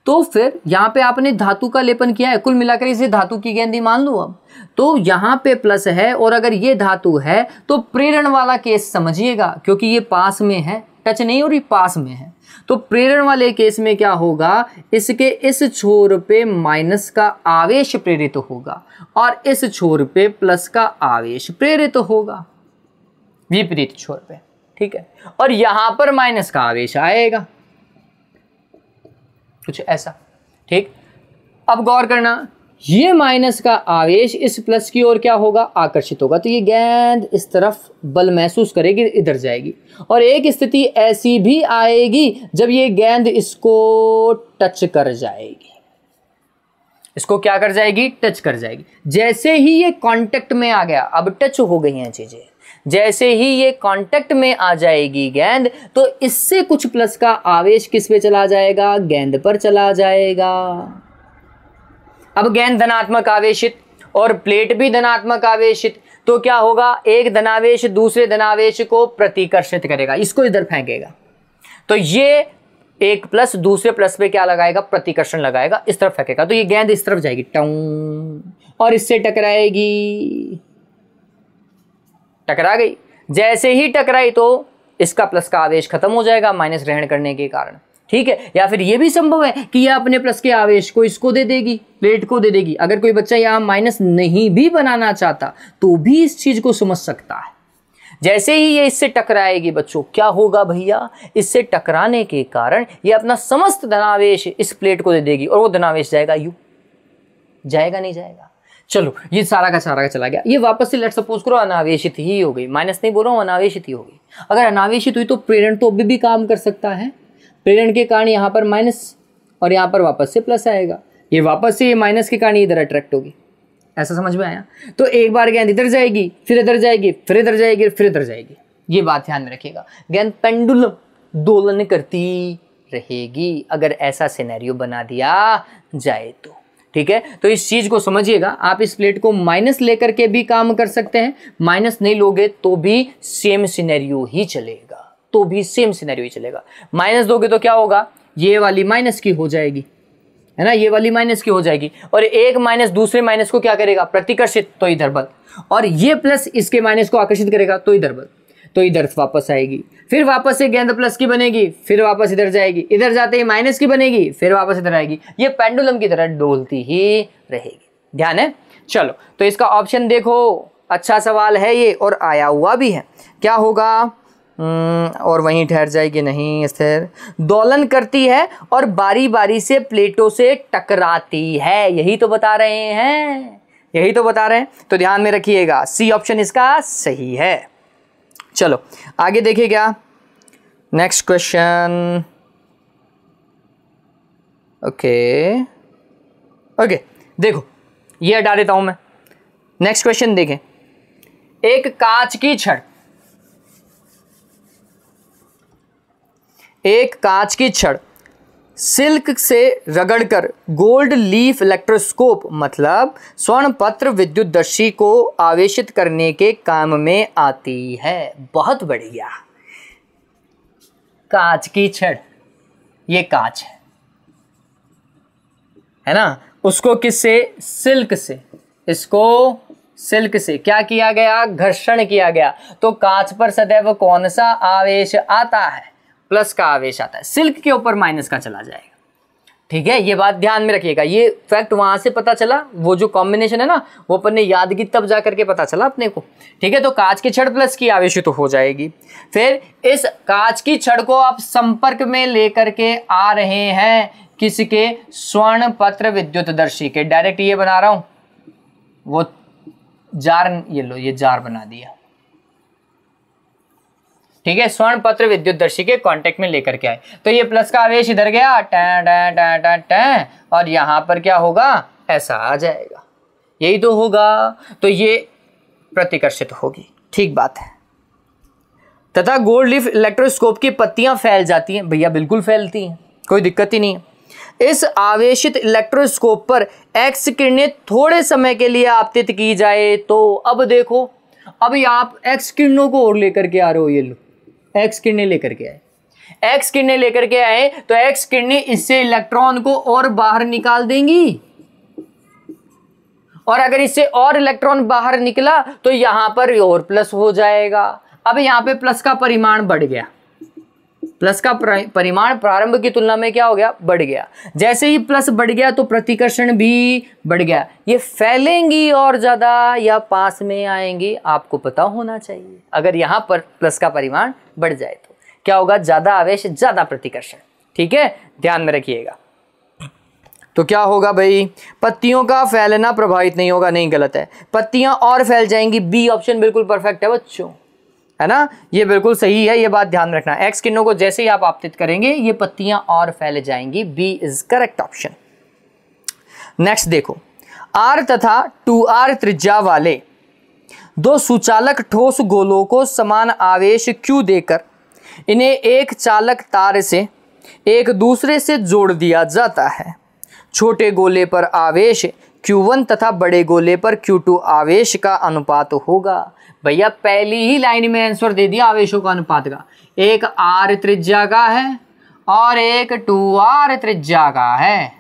तो फिर यहाँ पे आपने धातु का लेपन किया है, कुल मिलाकर इसे धातु की गेंद ही मान लो। अब तो यहाँ पे प्लस है और अगर ये धातु है तो प्रेरण वाला केस समझिएगा, क्योंकि ये पास में है, टच नहीं हो रही, पास में है। तो प्रेरण वाले केस में क्या होगा, इसके इस छोर पे माइनस का आवेश प्रेरित होगा और इस छोर पे प्लस का आवेश प्रेरित होगा, विपरीत छोर पे, ठीक है। और यहां पर माइनस का आवेश आएगा, कुछ ऐसा, ठीक। अब गौर करना, ये माइनस का आवेश इस प्लस की ओर क्या होगा, आकर्षित होगा। तो ये गेंद इस तरफ बल महसूस करेगी, इधर जाएगी। और एक स्थिति ऐसी भी आएगी जब ये गेंद इसको टच कर जाएगी, इसको क्या कर जाएगी, टच कर जाएगी। जैसे ही ये कांटेक्ट में आ गया, अब टच हो गई हैं चीजें, जैसे ही ये कांटेक्ट में आ जाएगी गेंद, तो इससे कुछ प्लस का आवेश किस पे चला जाएगा, गेंद पर चला जाएगा। अब गेंद धनात्मक आवेशित और प्लेट भी धनात्मक आवेशित, तो क्या होगा, एक धनावेश दूसरे धनावेश को प्रतिकर्षित करेगा, इसको इधर फेंकेगा। तो ये एक प्लस दूसरे प्लस पे क्या लगाएगा, प्रतिकर्षण लगाएगा, इस तरफ फेंकेगा। तो ये गेंद इस तरफ जाएगी, टाउन, और इससे टकराएगी, टकरा गई। जैसे ही टकराई तो इसका प्लस का आवेश खत्म हो जाएगा माइनस ग्रहण करने के कारण, ठीक है। या फिर ये भी संभव है कि यह अपने प्लस के आवेश को इसको दे देगी, प्लेट को दे देगी। अगर कोई बच्चा यहाँ माइनस नहीं भी बनाना चाहता तो भी इस चीज को समझ सकता है। जैसे ही ये इससे टकराएगी बच्चों, क्या होगा भैया, इससे टकराने के कारण ये अपना समस्त धनावेश इस प्लेट को दे देगी और वो धनावेश जाएगा यू, जाएगा नहीं जाएगा। चलो, ये सारा का चला गया। ये वापस से लेट सपोज करो अनावेशित ही हो गई, माइनस नहीं बोल रहा हूँ, अनावेशित ही हो गई। अगर अनावेशित हुई तो प्रेरण तो अभी भी काम कर सकता है। प्रेरण के कारण यहाँ पर माइनस और यहाँ पर वापस से प्लस आएगा, ये वापस से ये माइनस के कारण इधर अट्रैक्ट होगी। ऐसा समझ में आया? तो एक बार गेंद इधर जाएगी, फिर इधर जाएगी, फिर इधर जाएगी, फिर इधर जाएगी। ये बात ध्यान में रखिएगा, गेंद पेंडुलम दोलन करती रहेगी अगर ऐसा सिनेरियो बना दिया जाए तो, ठीक है। तो इस चीज को समझिएगा। आप इस प्लेट को माइनस लेकर के भी काम कर सकते हैं, माइनस नहीं लोगे तो भी सेम सिनेरियो ही चलेगा, तो भी सेम सिनेरियो ही चलेगा। माइनस दोगे तो क्या होगा, ये वाली माइनस की हो जाएगी, है ना, ये वाली माइनस की हो जाएगी, और एक माइनस दूसरे माइनस को क्या करेगा, प्रतिकर्षित, तो इधर बल, और ये प्लस इसके माइनस को आकर्षित करेगा, तो इधर बल। तो इधर वापस आएगी, फिर वापस से गेंद प्लस की बनेगी, फिर वापस इधर जाएगी, इधर जाते ही माइनस की बनेगी, फिर वापस इधर आएगी। ये पेंडुलम की तरह डोलती ही रहेगी। ध्यान है। चलो तो इसका ऑप्शन देखो, अच्छा सवाल है ये और आया हुआ भी है। क्या होगा? और वहीं ठहर जाएगी, नहीं स्थिर दोलन करती है और बारी बारी से प्लेटों से टकराती है। यही तो बता रहे हैं, यही तो बता रहे हैं। तो ध्यान में रखिएगा, सी ऑप्शन इसका सही है। चलो आगे देखिए क्या नेक्स्ट क्वेश्चन। ओके देखो ये हटा देता हूं मैं। नेक्स्ट क्वेश्चन देखें। एक कांच की छड़, एक कांच की छड़ सिल्क से रगड़कर गोल्ड लीफ इलेक्ट्रोस्कोप मतलब स्वर्ण पत्र विद्युतदर्शी को आवेशित करने के काम में आती है। बहुत बढ़िया। कांच की छड़, ये कांच है ना, उसको किससे? सिल्क से। इसको सिल्क से क्या किया गया? घर्षण किया गया। तो कांच पर सदैव कौन सा आवेश आता है? प्लस का आवेश आता है। सिल्क के ऊपर माइनस का चला जाएगा। ठीक है, ये बात ध्यान में रखिएगा। ये फैक्ट वहां से पता चला, वो जो कॉम्बिनेशन है ना वो अपन ने याद की तब जा करके पता चला अपने को। ठीक है, तो कांच की छड़ प्लस की आवेशित हो जाएगी। फिर इस कांच की छड़ को आप संपर्क में लेकर के आ रहे हैं किसके? स्वर्ण पत्र विद्युतदर्शी के। डायरेक्ट ये बना रहा हूं, वो जार, ये लो ये जार बना दिया। ठीक है, स्वर्ण पत्र विद्युतदर्शी के कांटेक्ट में लेकर के आए तो ये प्लस का आवेश इधर गया time time time time time, और यहां पर क्या होगा? ऐसा आ जाएगा। यही तो होगा, तो ये प्रतिकर्षित होगी। ठीक बात है। तथा गोल्ड लीफ इलेक्ट्रोस्कोप की पत्तियां फैल जाती हैं। भैया बिल्कुल फैलती हैं, कोई दिक्कत ही नहीं है। इस आवेशित इलेक्ट्रोस्कोप पर एक्स किरणें थोड़े समय के लिए आपतित की जाए तो अब देखो, अभी आप एक्स किरणों को और लेकर के आ रहे हो। ये लो एक्स किरणें लेकर के आए, एक्स किरणें लेकर के आए तो एक्स किरणें इससे इलेक्ट्रॉन को और बाहर निकाल देंगी, और अगर इससे और इलेक्ट्रॉन बाहर निकला तो यहां पर और प्लस हो जाएगा। अब यहां पे प्लस का परिमाण बढ़ गया, प्लस का परिमाण प्रारंभ की तुलना में क्या हो गया? बढ़ गया। जैसे ही प्लस बढ़ गया तो प्रतिकर्षण भी बढ़ गया। ये फैलेंगी और ज्यादा या पास में आएंगी, आपको पता होना चाहिए। अगर यहां पर प्लस का परिमाण बढ़ जाए तो क्या होगा? ज्यादा आवेश, ज्यादा प्रतिकर्षण। ठीक है, ध्यान में रखिएगा। तो क्या होगा भाई? पत्तियों का फैलना प्रभावित नहीं होगा। नहीं, गलत है, पत्तियां और फैल जाएंगी। बी ऑप्शन बिल्कुल परफेक्ट है बच्चों, है ना, ये बिल्कुल सही है। ये बात ध्यान रखना, एक्स किरणों को जैसे ही आप आपतित करेंगे ये पत्तियां और फैल जाएंगी। B is correct option. Next देखो, आर तथा 2r त्रिज्या वाले दो सुचालक ठोस गोलों को समान आवेश Q देकर इन्हें एक चालक तार से एक दूसरे से जोड़ दिया जाता है। छोटे गोले पर आवेश Q1 तथा बड़े गोले पर Q2 आवेश का अनुपात होगा। भैया पहली ही लाइन में आंसर दे दिया आवेशों का अनुपात का। एक r त्रिज्या का है और एक 2r त्रिज्या का है।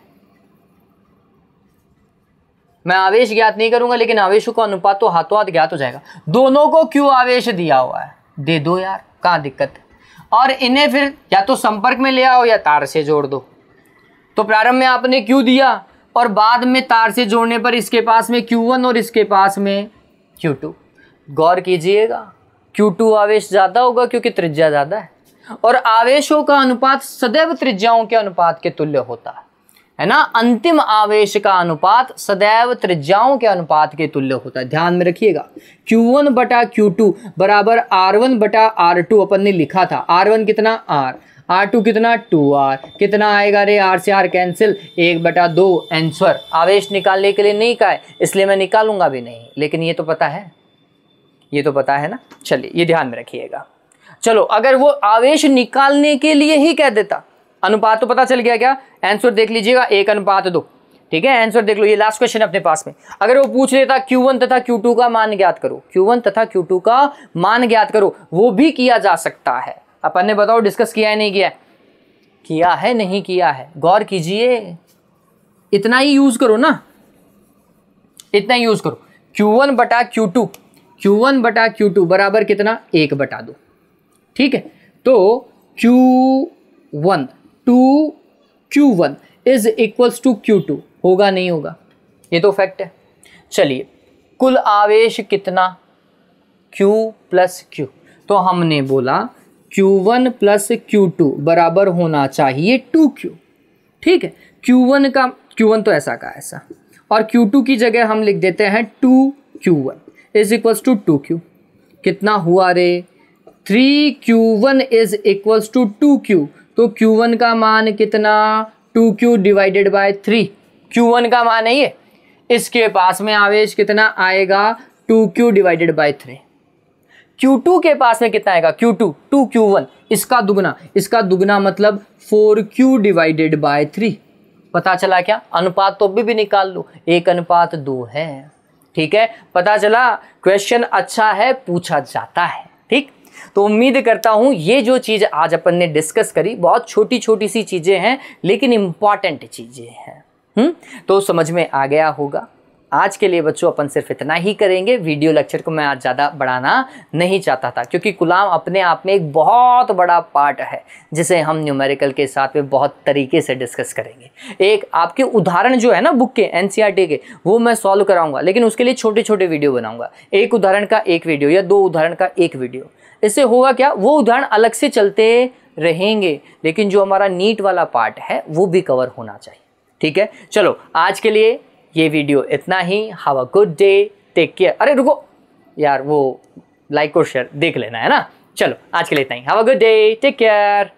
मैं आवेश ज्ञात नहीं करूंगा, लेकिन आवेशों का अनुपात तो हाथों हाथ ज्ञात हो जाएगा। दोनों को Q आवेश दिया हुआ है, दे दो यार, कहाँ दिक्कत है। और इन्हें फिर या तो संपर्क में ले आओ या तार से जोड़ दो। तो प्रारंभ में आपने Q दिया और बाद में तार से जोड़ने पर इसके पास में Q1 और इसके पास में Q2। गौर कीजिएगा, Q2 आवेश ज्यादा होगा क्योंकि त्रिज्या ज्यादा है, और आवेशों का अनुपात सदैव त्रिज्याओं के अनुपात के तुल्य होता है ना। अंतिम आवेश का अनुपात सदैव त्रिज्याओं के अनुपात के तुल्य होता है। ध्यान में रखिएगा, Q1 बटा Q2 बराबर R1 बटा R2 अपन ने लिखा था। R1 कितना? R, R2 कितना? 2R। कितना आएगा रे? R से R कैंसिल, 1/2 आंसर। आवेश निकालने के लिए नहीं कहा है, इसलिए मैं निकालूंगा भी नहीं, लेकिन ये तो पता है, ये तो पता है ना। चलिए ये ध्यान में रखिएगा। चलो अगर वो आवेश निकालने के लिए ही कह देता, अनुपात तो पता चल गया क्या? आंसर देख लीजिएगा, 1:2। ठीक है, आंसर देख लो, ये लास्ट क्वेश्चन अपने पास में। अगर वो पूछ लेता Q1 तथा Q2 का मान ज्ञात करो, Q1 तथा Q2 का मान ज्ञात करो, वो भी किया जा सकता है। अपन ने बताओ डिस्कस किया है नहीं किया? किया है नहीं किया है? गौर कीजिए, इतना ही यूज करो ना, इतना ही यूज करो। Q1 बटा Q2 बराबर कितना? 1/2। ठीक है, तो Q1 to Q1 is equals to Q2 होगा नहीं होगा, ये तो फैक्ट है। चलिए कुल आवेश कितना, Q प्लस Q, तो हमने बोला Q1 प्लस Q2 बराबर होना चाहिए 2Q। ठीक है, Q1 तो ऐसा का ऐसा, और Q2 की जगह हम लिख देते हैं 2Q1 is equals to 2Q। कितना हुआ रे, 3Q1 is equals to 2Q, तो Q1 का मान कितना, 2Q डिवाइडेड बाय 3। Q1 का मान है ये, इसके पास में आवेश कितना आएगा, 2Q डिवाइडेड बाय 3। Q2 के पास में कितना आएगा, Q2 2Q1, इसका दुगना मतलब 4Q डिवाइडेड बाय 3। पता चला क्या, अनुपात तो भी निकाल लो, 1:2 है। ठीक है, पता चला क्वेश्चन अच्छा है, पूछा जाता है। ठीक, तो उम्मीद करता हूं ये जो चीज आज अपन ने डिस्कस करी बहुत छोटी छोटी सी चीजें हैं लेकिन इंपॉर्टेंट चीजें हैं। तो समझ में आ गया होगा। आज के लिए बच्चों अपन सिर्फ इतना ही करेंगे। वीडियो लेक्चर को मैं आज ज़्यादा बढ़ाना नहीं चाहता था क्योंकि कूलाम अपने आप में एक बहुत बड़ा पार्ट है जिसे हम न्यूमेरिकल के साथ में बहुत तरीके से डिस्कस करेंगे। एक आपके उदाहरण जो है ना बुक के एनसीईआरटी के, वो मैं सॉल्व कराऊंगा, लेकिन उसके लिए छोटे छोटे वीडियो बनाऊंगा, एक उदाहरण का एक वीडियो या 2 उदाहरण का एक वीडियो। इससे होगा क्या, वो उदाहरण अलग से चलते रहेंगे लेकिन जो हमारा नीट वाला पार्ट है वो भी कवर होना चाहिए। ठीक है, चलो आज के लिए ये वीडियो इतना ही। Have a good day, take care. अरे रुको यार, वो लाइक और शेयर देख लेना है ना। चलो आज के लिए इतना ही। Have a good day, take care.